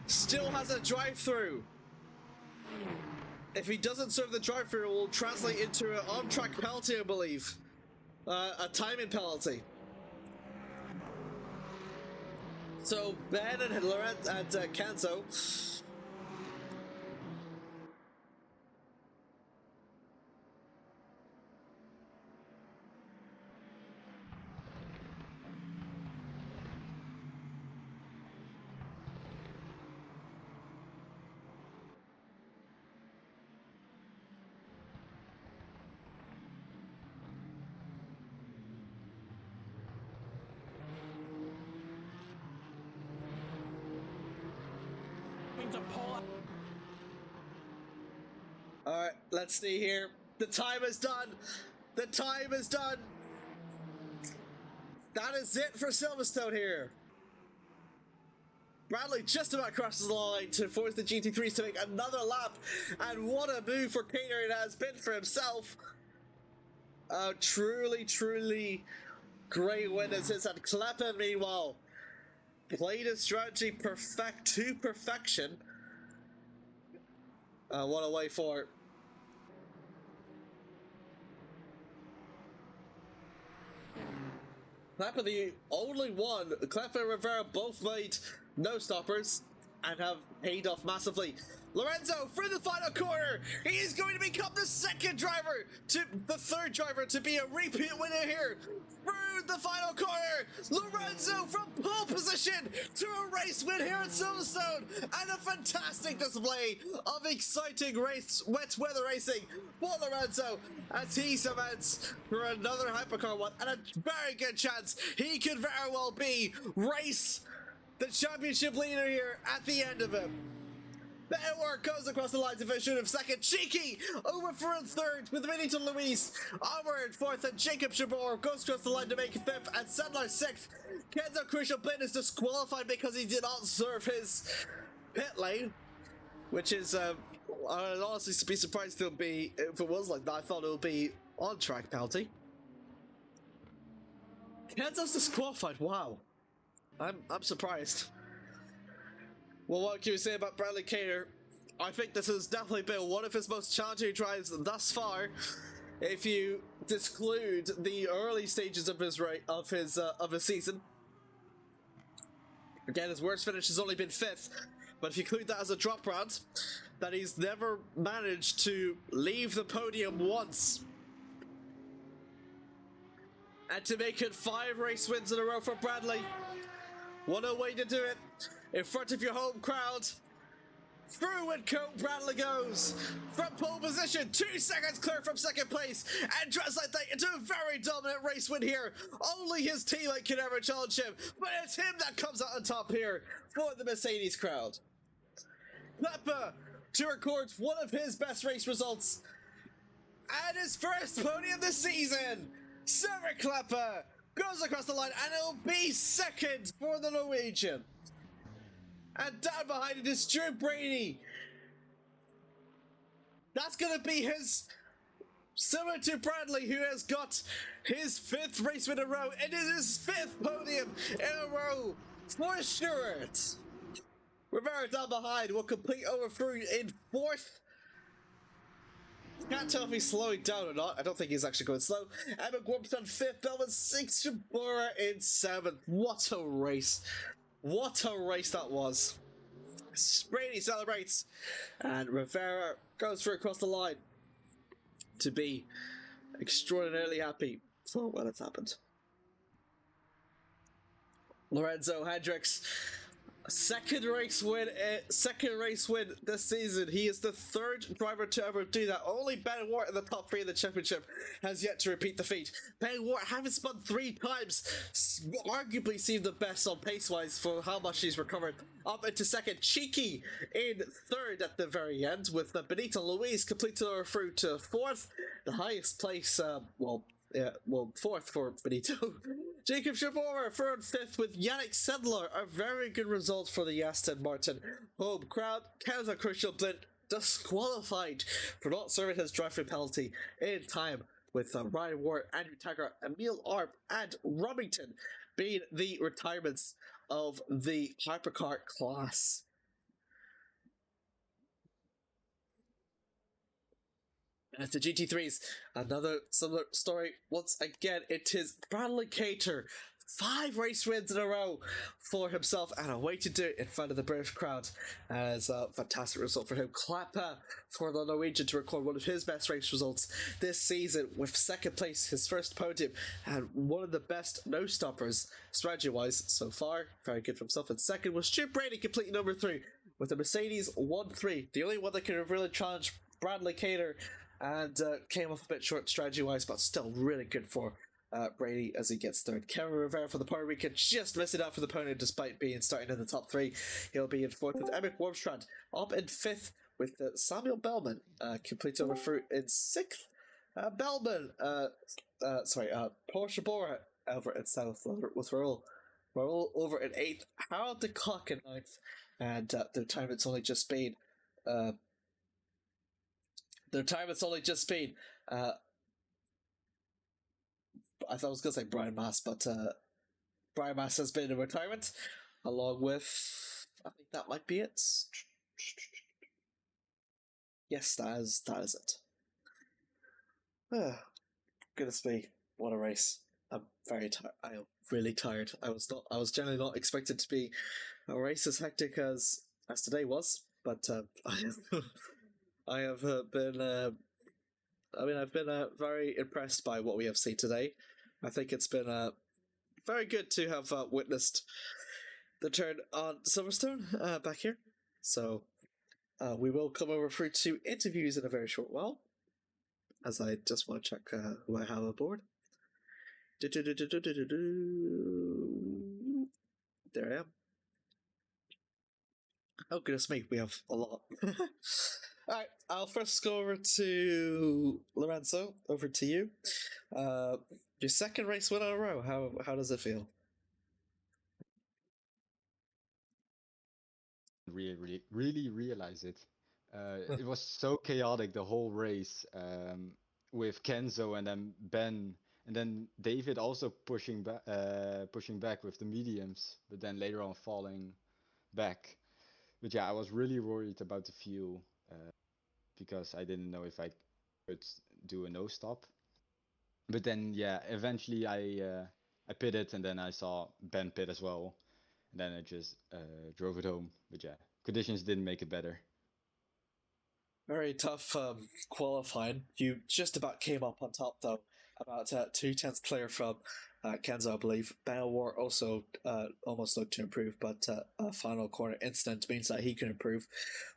still has a drive-through. If he doesn't serve the drive-through, it will translate into an on-track penalty, I believe. A timing penalty. So Ben and Lorenzo and Kenzo. Alright, let's see here. The time is done. The time is done. That is it for Silverstone here. Bradley just about crosses the line to force the GT3s to make another lap. And what a move for Kater it has been for himself. Truly great win as his. And Kleppen, meanwhile, played his strategy to perfection. What a way for Kleppen, the only one. Kleppen and Rivera both made no stoppers and have paid off massively. Lorenzo through the final corner. He is going to become the third driver to be a repeat winner here. Through the final corner, Lorenzo from pole position to a race win here at Silverstone, and a fantastic display of exciting wet weather racing for Lorenzo as he cements for another hypercar one, and a very good chance he could very well be the championship leader here at the end of it. Bauer goes across the line to finish of second. Cheeky over for a third with Benito Luis. Onward fourth, and Jacob Shabor goes across the line to make it fifth, and Sedlar sixth. Kenzo Crucial Blin is disqualified because he did not serve his pit lane, which is I'd honestly be surprised if it was like that. I thought it would be on track penalty. Kenzo's disqualified. Wow, I'm surprised. Well, what can you say about Bradley Cater? I think this has definitely been one of his most challenging drives thus far. If you exclude the early stages of his season, again, his worst finish has only been fifth. But if you include that as a drop round, that he's never managed to leave the podium once. And to make it 5 race wins in a row for Bradley. What a way to do it. In front of your home crowd. Through and coat Bradley goes. From pole position, 2 seconds clear from second place. And translate that into a very dominant race win here. Only his teammate can ever challenge him. But it's him that comes out on top here for the Mercedes crowd. Klepper to record one of his best race results. And his first podium this season. Sarah Klepper goes across the line, and it'll be second for the Norwegian. And down behind it is Drew Brady. That's going to be his, similar to Bradley, who has got his 5th race win in a row. It is his 5th podium in a row for Stewart. Rivera down behind will complete over through in 4th. Can't tell if he's slowing down or not. I don't think he's actually going slow. Emma Gormston on 5th, Belvin 6th, Shabura in 7th. What a race. What a race that was. Brady celebrates, and Rivera goes through across the line to be extraordinarily happy for what has happened. Lorenzo Hendricks, second race win this season. He is the 3rd driver to ever do that. Only Ben Ward in the top 3 of the championship has yet to repeat the feat. Ben Ward, having spun 3 times, arguably seemed the best on pace-wise for how much he's recovered. Up into second, Cheeky in 3rd at the very end, with Benito Luis completed over through to 4th, the highest place. 4th for Benito. Jacob Shabor, 3rd and 5th with Yannick Sedler. A very good result for the Aston Martin home crowd. Kenzo Crucial Blin disqualified for not serving his driving penalty in time, with Ryan Ward, Andrew Taggart, Emil Arp, and Remington being the retirements of the hypercar class. As the GT3s, another similar story. Once again, it is Bradley Cater. 5 race wins in a row for himself, and a way to do it in front of the British crowd. As a fantastic result for him. Klappa for the Norwegian to record one of his best race results this season, with 2nd place, his first podium, and one of the best no-stoppers strategy-wise so far. Very good for himself. And 2nd was Stu Brady, completing number 3 with the Mercedes 1-3, the only one that could have really challenged Bradley Cater, and came off a bit short strategy-wise, but still really good for Brady as he gets 3rd. Kevin Rivera for the Puerto Rican just missing out for the podium despite being starting in the top 3. He'll be in 4th with Emmett Wormstrand, up in 5th with Samuel Bellman, completes over through in 6th. Porsche Bora over in 7th with Raul over in 8th. Harold de Kock in 9th, and the time it's only just been I thought I was going to say Brian Mass, but Brian Mass has been in retirement, along with, I think that might be it. Yes, that is it. Goodness me, what a race. I'm very tired. I am really tired. I was generally not expected to be a race as hectic as today was, but I have been I've been very impressed by what we have seen today. I think it's been very good to have witnessed the turn on Silverstone back here. So we will come over through to interviews in a very short while, as I just want to check who I have aboard. There I am. Oh goodness me, we have a lot. Alright, I'll first go over to Lorenzo. Over to you. Uh, your second race win in a row. How does it feel? Really realize it. It was so chaotic the whole race, with Kenzo and then Ben and then David also pushing back with the mediums, but then later on falling back. But yeah, I was really worried about the fuel, because I didn't know if I could do a no stop. But then yeah, eventually I pitted and then I saw Ben pit as well, and then I just drove it home. But yeah, conditions didn't make it better. Very tough qualifying. You just about came up on top though, about 2/10 clear from Kenzo, I believe. Ben War also almost looked to improve, but a final corner incident means that he can improve.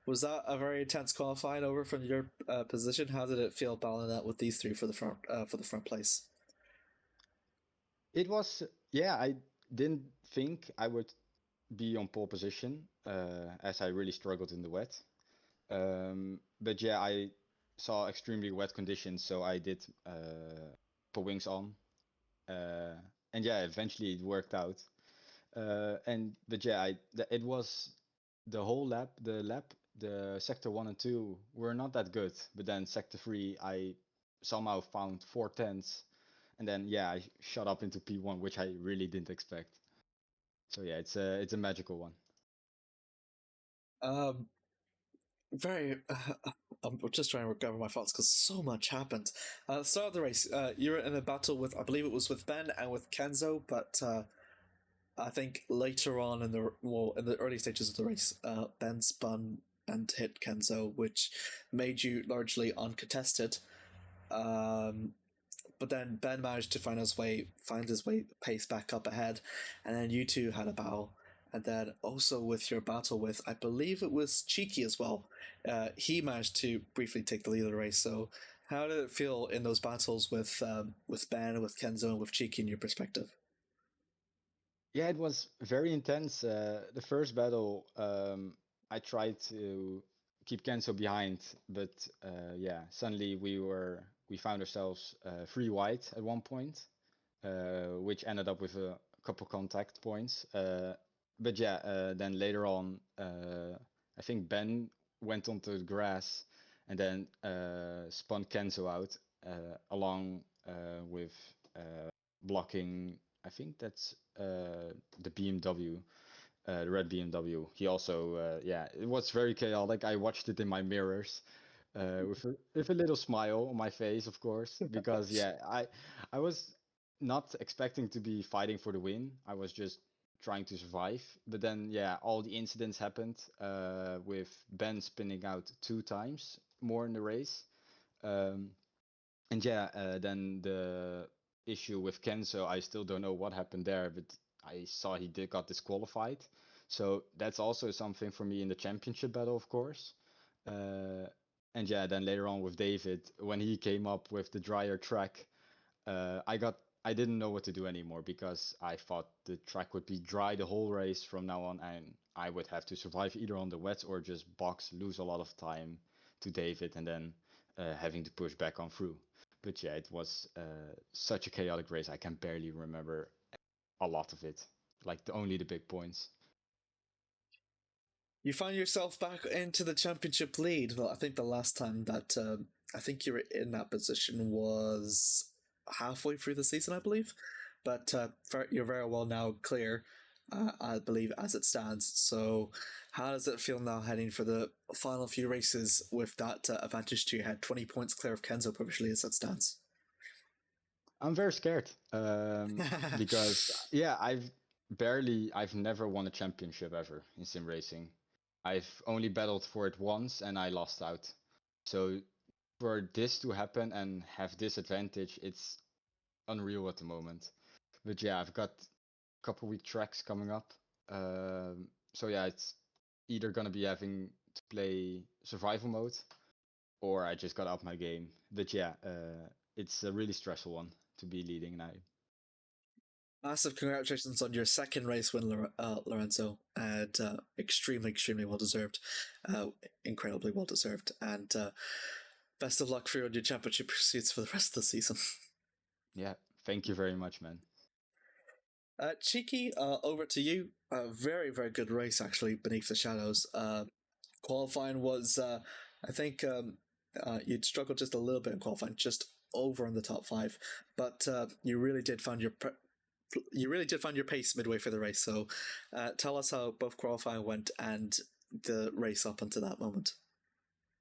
Was that a very intense qualifying over from your position? How did it feel battling out with these three for the front place? It was, yeah, I didn't think I would be on pole position, as I really struggled in the wet. But yeah, I saw extremely wet conditions, so I did put wings on, uh, and yeah, eventually it worked out. And but yeah, it was the whole lap, the sector 1 and 2 were not that good, but then sector 3 I somehow found 4/10, and then yeah, I shot up into P1, which I really didn't expect. So yeah, it's a magical one. Um, very. I'm just trying to recover my thoughts because so much happened. Start of the race, you were in a battle with, I believe it was with Ben and with Kenzo, but I think later on in the early stages of the race, Ben spun and hit Kenzo, which made you largely uncontested. Um, but then Ben managed to find his way pace back up ahead, and then you two had a battle. And then also with your battle with, I believe it was Cheeky as well. He managed to briefly take the lead of the race. So, how did it feel in those battles with Ben, with Kenzo, and with Cheeky in your perspective? Yeah, it was very intense. The first battle, I tried to keep Kenzo behind, but yeah, suddenly we found ourselves 3 wide at one point, which ended up with a couple contact points. But yeah, then later on, I think Ben went onto the grass and then spun Kenzo out, along with blocking. I think that's the BMW, the red BMW. He also, yeah, it was very chaotic. I watched it in my mirrors, with a little smile on my face, of course, because yeah, I was not expecting to be fighting for the win. I was just trying to survive. But then yeah, all the incidents happened, with Ben spinning out 2 times more in the race. Um, and yeah, then the issue with Kenzo, I still don't know what happened there, but I saw he did got disqualified. So that's also something for me in the championship battle, of course. Uh, and yeah, then later on with David, when he came up with the drier track, I didn't know what to do anymore because I thought the track would be dry the whole race from now on, and I would have to survive either on the wet or just box, lose a lot of time to David, and then having to push back on through. But yeah, it was such a chaotic race. I can barely remember a lot of it, like only the big points. You find yourself back into the championship lead. Well, I think the last time that I think you were in that position was halfway through the season, I believe. But you're very well now clear, I believe, as it stands. So, how does it feel now heading for the final few races with that advantage to your head? 20 points clear of Kenzo provisionally as it stands. I'm very scared, because yeah, I've never won a championship ever in sim racing. I've only battled for it once and I lost out. So for this to happen and have this advantage, it's unreal at the moment. But yeah, I've got a couple week tracks coming up. So yeah, it's either gonna be having to play survival mode or I just gotta up my game. But yeah, it's a really stressful one to be leading now. Massive congratulations on your second race win, Lorenzo, and extremely, extremely well deserved, incredibly well deserved, and best of luck for your championship pursuits for the rest of the season. Yeah, thank you very much, man. Cheeky, over to you. A very, very good race actually beneath the shadows. Qualifying was, I think, you'd struggled just a little bit in qualifying, just over in the top five, but you really did find your pace midway through the race. So, tell us how both qualifying went and the race up until that moment.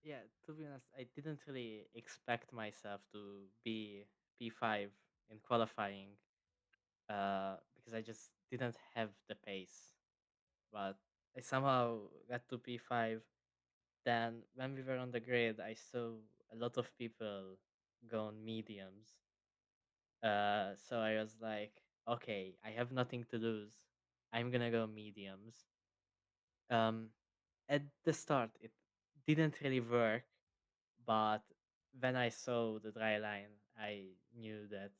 Yeah, to be honest, I didn't really expect myself to be P5 in qualifying, because I just didn't have the pace. But I somehow got to P5. Then when we were on the grid, I saw a lot of people go on mediums. So I was like, okay, I have nothing to lose. I'm gonna go mediums. Um, at the start, it didn't really work, but when I saw the dry line, I knew that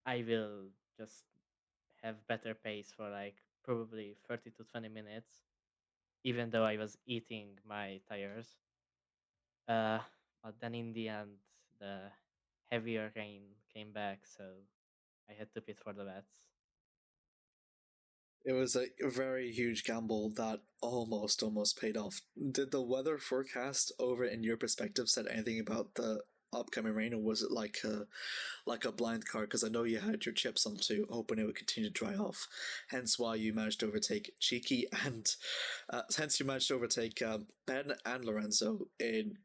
I will just have better pace for like probably 30 to 20 minutes, even though I was eating my tires. Uh, but then in the end, the heavier rain came back, so I had to pit for the wets. It was a very huge gamble that almost paid off. Did the weather forecast over in your perspective said anything about the upcoming rain, or was it like a blind card? Because I know you had your chips on to hoping it would continue to dry off. Hence why you managed to overtake Cheeky and hence you managed to overtake Ben and Lorenzo in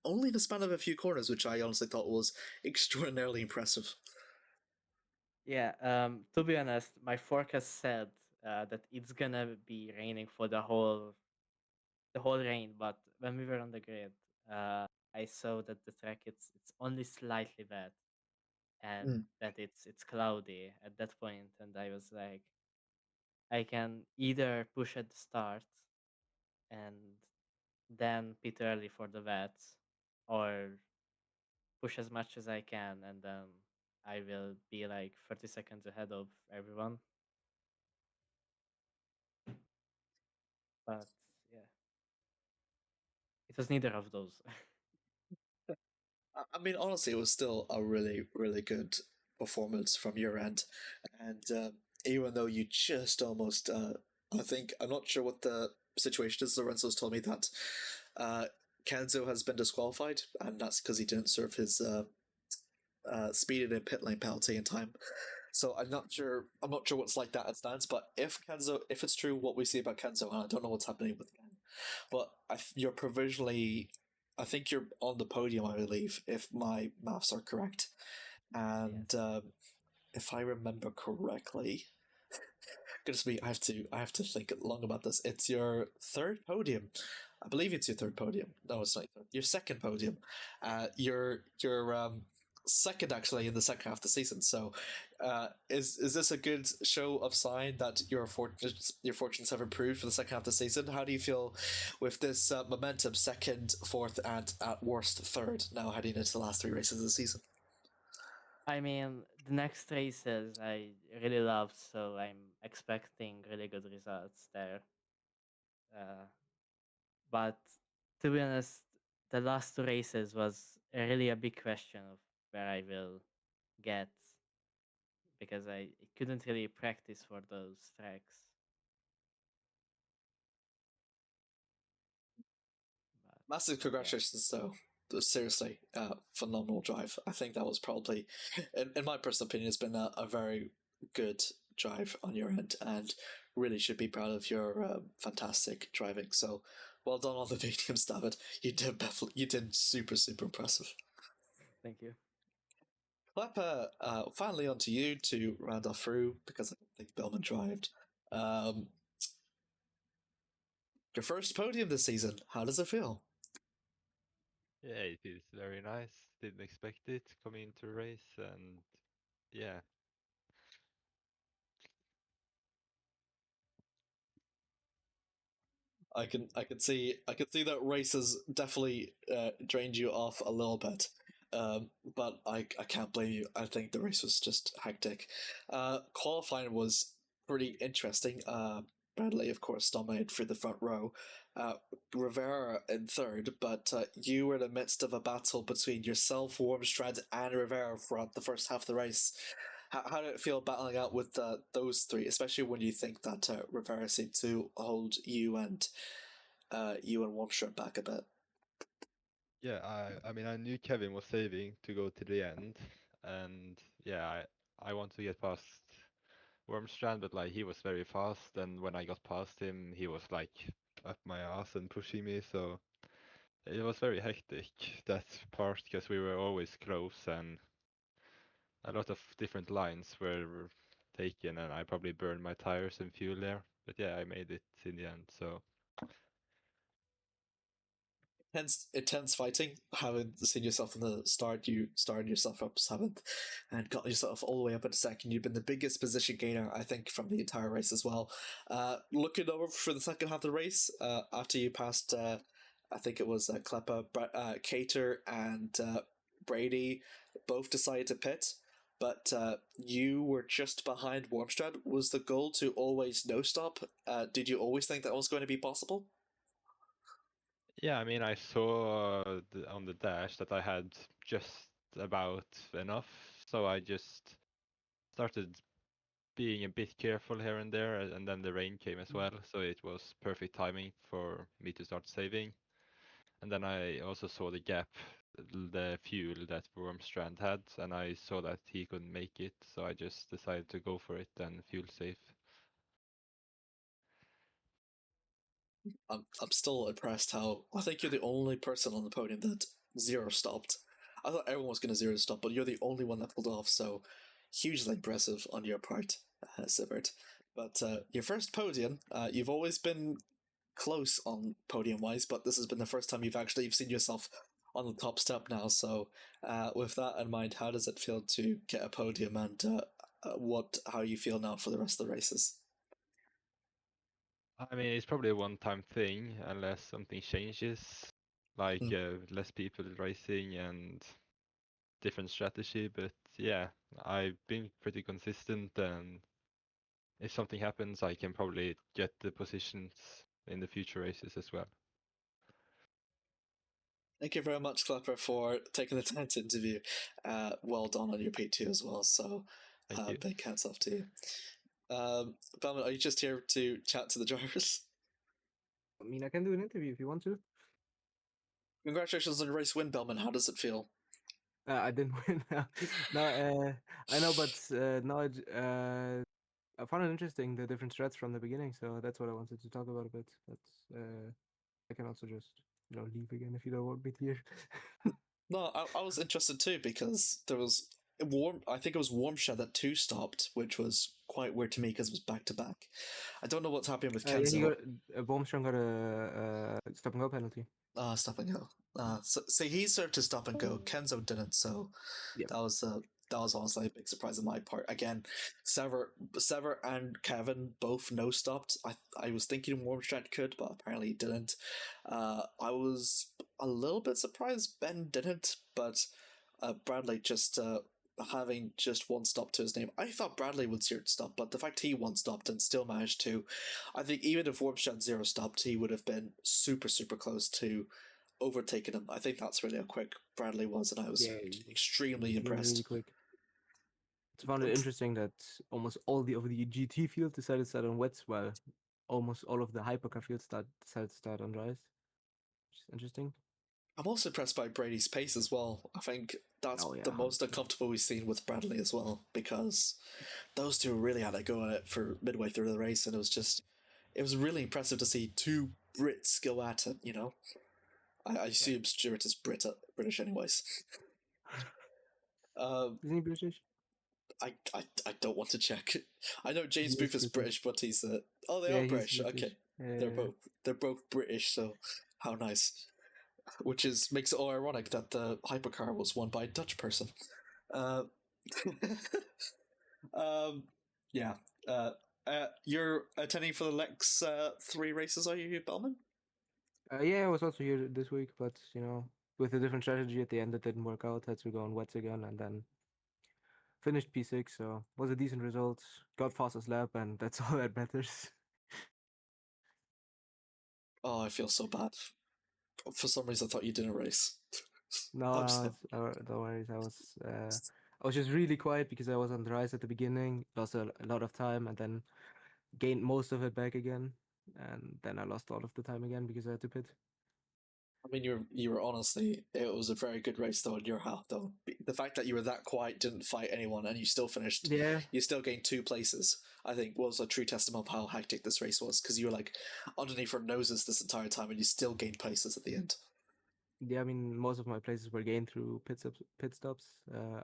only the span of a few corners, which I honestly thought was extraordinarily impressive. Yeah, to be honest, my forecast said that it's gonna be raining for the whole rain, but when we were on the grid, I saw that the track it's only slightly wet and Mm. that it's cloudy at that point, and I was like, I can either push at the start and then pit early for the wets, or push as much as I can, and then I will be like 30 seconds ahead of everyone. But yeah, it was neither of those. I mean, honestly, it was still a really, really good performance from your end. And even though you just almost, I think, I'm not sure what the situation is. Lorenzo's told me that uh, Kenzo has been disqualified, and that's because he didn't serve his speeded in pit lane penalty in time. So I'm not sure. I'm not sure what's like that at stands. But if it's true what we see about Kenzo, and I don't know what's happening with Ken, but you're provisionally. I think you're on the podium, I believe, if my maths are correct. And Yes. if I remember correctly, goodness me, I have to think long about this. It's your third podium. I believe it's your third podium. No, it's not your second podium. Your second actually in the second half of the season. So, is this a good show of sign that your fortunes have improved for the second half of the season? How do you feel with this momentum, second, fourth, and at worst third now heading into the last three races of the season? I mean, the next races I really loved, so I'm expecting really good results there. Uh, but to be honest, the last two races was really a big question of where I will get, because I couldn't really practice for those tracks. But Massive yeah, congratulations, though. Seriously, phenomenal drive. I think that was probably, in my personal opinion, it's been a very good drive on your end, and really should be proud of your fantastic driving. So, well done on the mediums, David. You did super impressive. thank you. Klepper, finally on to you to round off through because I don't think Bellman drived. Um, your first podium this season. How does it feel? Yeah, it is very nice. Didn't expect it coming into the race, and yeah, I can see that races definitely drained you off a little bit. But I can't blame you. I think the race was just hectic. Qualifying was pretty interesting. Bradley, of course, dominated through the front row. Rivera in third, but you were in the midst of a battle between yourself, Wormstrad, and Rivera throughout the first half of the race. How did it feel battling out with those three, especially when you think that Rivera seemed to hold you and Wormstrad back a bit? Yeah, I mean, I knew Kevin was saving to go to the end, and yeah, I want to get past Wormstrand, but like he was very fast, and when I got past him, he was like up my ass and pushing me, so it was very hectic that part because we were always close and a lot of different lines were taken, and I probably burned my tires and fuel there. But yeah, I made it in the end, so Intense fighting. Having seen yourself in the start, you started yourself up seventh and got yourself all the way up into second. You've been the biggest position gainer, I think, from the entire race as well. Looking over for the second half of the race, after you passed, I think it was Kleppa, Cater, and Brady, both decided to pit. But you were just behind Wormstrad. Was the goal to always no stop? Did you always think that was going to be possible? yeah, I mean, I saw on the dash that I had just about enough, so I just started being a bit careful here and there, and then the rain came as well, so it was perfect timing for me to start saving. And then I also saw the gap, the fuel that Wormstrand had, and I saw that he couldn't make it, so I just decided to go for it and fuel safe. I'm still impressed how I think you're the only person on the podium that zero stopped. I thought everyone was going to zero stop, but you're the only one that pulled off. So hugely impressive on your part, Sivert. But your first podium, you've always been close on podium wise, but this has been the first time you've seen yourself on the top step now. So with that in mind, how does it feel to get a podium, and how you feel now for the rest of the races? I mean, it's probably a one-time thing unless something changes, like less people racing and different strategy. But yeah, I've been pretty consistent, and if something happens, I can probably get the positions in the future races as well. Thank you very much, Klepper, for taking the time to interview. Well done on your P2 as well. So, Thank you. big hats off to you. Bellman, are you just here to chat to the drivers? I mean, I can do an interview if you want to. Congratulations on your race win, Bellman. How does it feel? I didn't win. No, I know, but no, I found it interesting, the different threads from the beginning. So that's what I wanted to talk about a bit. But I can also just leave again if you don't want me to hear. No, I was interested too because there was I think it was Warmshed that two stopped, which was quite weird to me because it was back to back. I don't know what's happening with Kenzo. Bomstrom got a stop and go penalty. Stop and go. So he served to stop and go. Kenzo didn't. So Yep. that was honestly a big surprise on my part. Again, Sever and Kevin both no stopped. I was thinking Wormstrand could, but apparently he didn't. I was a little bit surprised Ben didn't, but Bradley just having just one stop to his name. I thought Bradley would zero stop, but the fact he one stopped and still managed to, I think even if Wormstrand zero stopped, he would have been super close to overtaking him. I think that's really how quick Bradley was, and I was extremely impressed. Really quick. I found it interesting that almost all of the GT field decided to start on wets, while almost all of the hypercar field decided to start on dries, which is interesting. I'm also impressed by Brady's pace as well. I think that's the most uncomfortable we've seen with Bradley as well, because those two really had a go at it for midway through the race, and it was really impressive to see two Brits go at it, I assume Stuart is British anyways. Isn't he British? I don't want to check. I know James Booth is British, but he's they are British. Okay, they're both British. So how nice. Which makes it all ironic that the hypercar was won by a Dutch person. Yeah. You're attending for the next 3 races, are you, Bellman? Yeah, I was also here this week, but with a different strategy at the end, it didn't work out. Had to go on wets again, and then finished P6. So was a decent result. Got fastest lap, and that's all that matters. Oh, I feel so bad. For some reason, I thought you didn't race. No, I'm so- don't worry. I was just really quiet because I was on the rise at the beginning, lost a lot of time, and then gained most of it back again. And then I lost all of the time again because I had to pit. I mean, you were honestly, it was a very good race though on your half though. The fact that you were that quiet, didn't fight anyone, and you still finished. Yeah. You still gained 2 places. I think was a true testament of how hectic this race was, because you were like underneath our noses this entire time, and you still gained places at the end. Yeah, I mean, most of my places were gained through pit stops.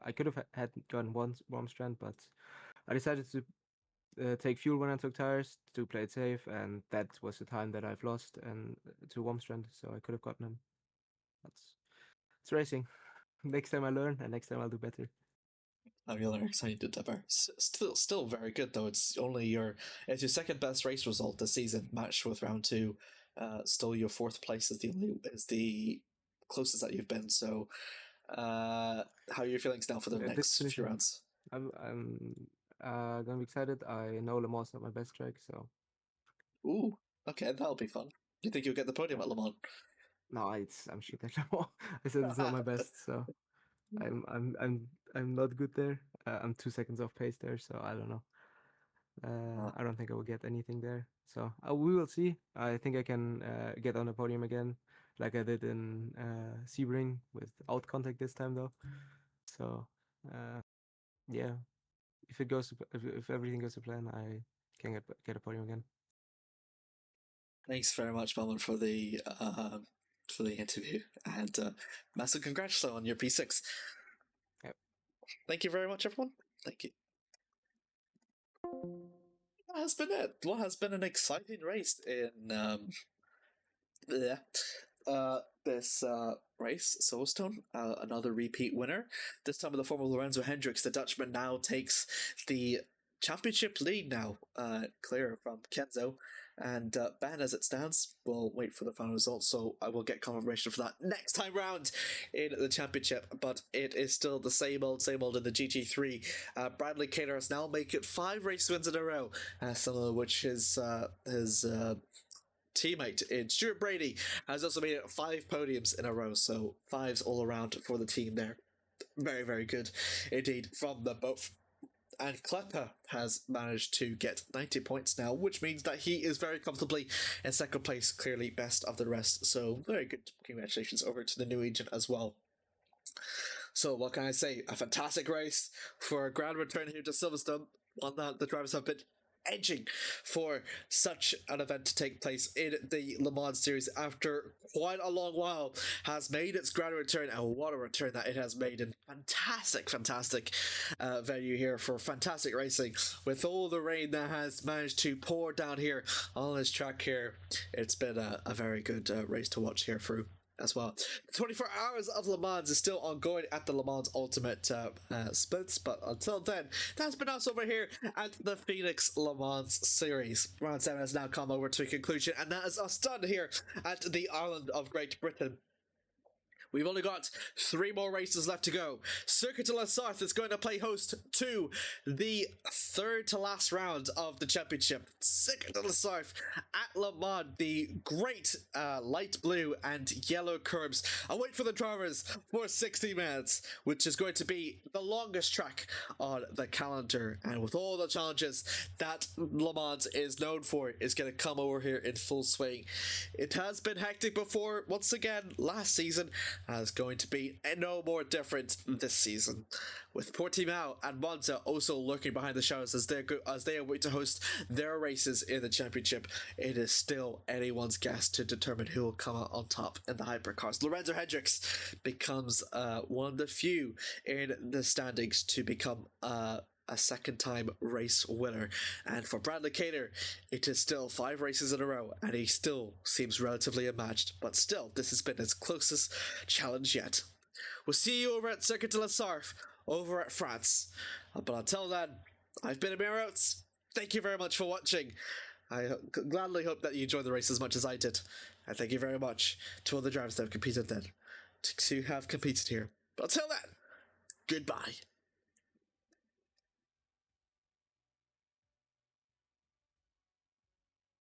I could have had gone one warm strand, but I decided to take fuel when I took tires to play it safe, and that was the time that I've lost and to warm strand, so I could have gotten him. It's racing. Next time I learn, and next time I'll do better. I'm really excited to better. Still very good though. It's your second best race result this season, matched with round 2. Still your 4th place is the closest that you've been. So, how are your feelings now for the next few rounds? I'm gonna be excited. I know Le Mans is not my best track, so. Ooh, okay, that'll be fun. Do you think you'll get the podium at Le Mans? No, I'm shit at Le Mans. I said it's not my best, so I'm not good there. I'm 2 seconds off pace there, so I don't know. I don't think I will get anything there. So we will see. I think I can get on the podium again, like I did in Sebring without contact this time though. So yeah, if everything goes to plan, I can get a podium again. Thanks very much, Bowman, for the interview, and massive congratulations on your P6. Yep. Thank you very much, everyone. Thank you. That has been it. What has been an exciting race in this race, Silverstone, another repeat winner. This time in the form of Lorenzo Hendricks, the Dutchman now takes the championship lead now, clear from Kenzo. And Ben, as it stands, we'll wait for the final results, so I will get confirmation for that next time round in the championship. But it is still the same old in the GT3. Bradley Cater has now made it 5 race wins in a row, some of which his teammate in Stuart Brady has also made it 5 podiums in a row, so 5s all around for the team there. Very, very good indeed from the both. And Klepper has managed to get 90 points now, which means that he is very comfortably in 2nd place, clearly best of the rest. So very good congratulations over to the new agent as well. So what can I say? A fantastic race for a grand return here to Silverstone. One that the drivers have been edging for such an event to take place in the Le Mans series after quite a long while, has made its grand return, and what a return that it has made in fantastic venue here for fantastic racing. With all the rain that has managed to pour down here on this track here, it's been a very good race to watch here through as well. 24 hours of Le Mans is still ongoing at the Le Mans Ultimate splits, but until then, that's been us over here at the Phoenix Le Mans series. Round 7 has now come over to a conclusion, and that is us done here at the island of Great Britain. We've only got 3 more races left to go. Circuit de la Sarthe is going to play host to the 3rd to last round of the championship. Circuit de la Sarthe at Le Mans, the great light blue and yellow curbs await for the drivers for 60 minutes, which is going to be the longest track on the calendar. And with all the challenges that Le Mans is known for, is going to come over here in full swing. It has been hectic before, once again, last season, is going to be no more different this season, with Portimao and Monza also lurking behind the shadows as they await to host their races in the championship. It is still anyone's guess to determine who will come out on top in the hypercars. Lorenzo Hendricks becomes one of the few in the standings to become a 2nd time race winner, and for Bradley Cater it is still 5 races in a row and he still seems relatively unmatched, but still this has been his closest challenge yet. We'll see you over at Circuit de la Sarthe over at France, but until then, I've been Amir Oates. Thank you very much for watching. I gladly hope that you enjoyed the race as much as I did, and thank you very much to all the drivers that have competed then. to have competed here. But until then, goodbye.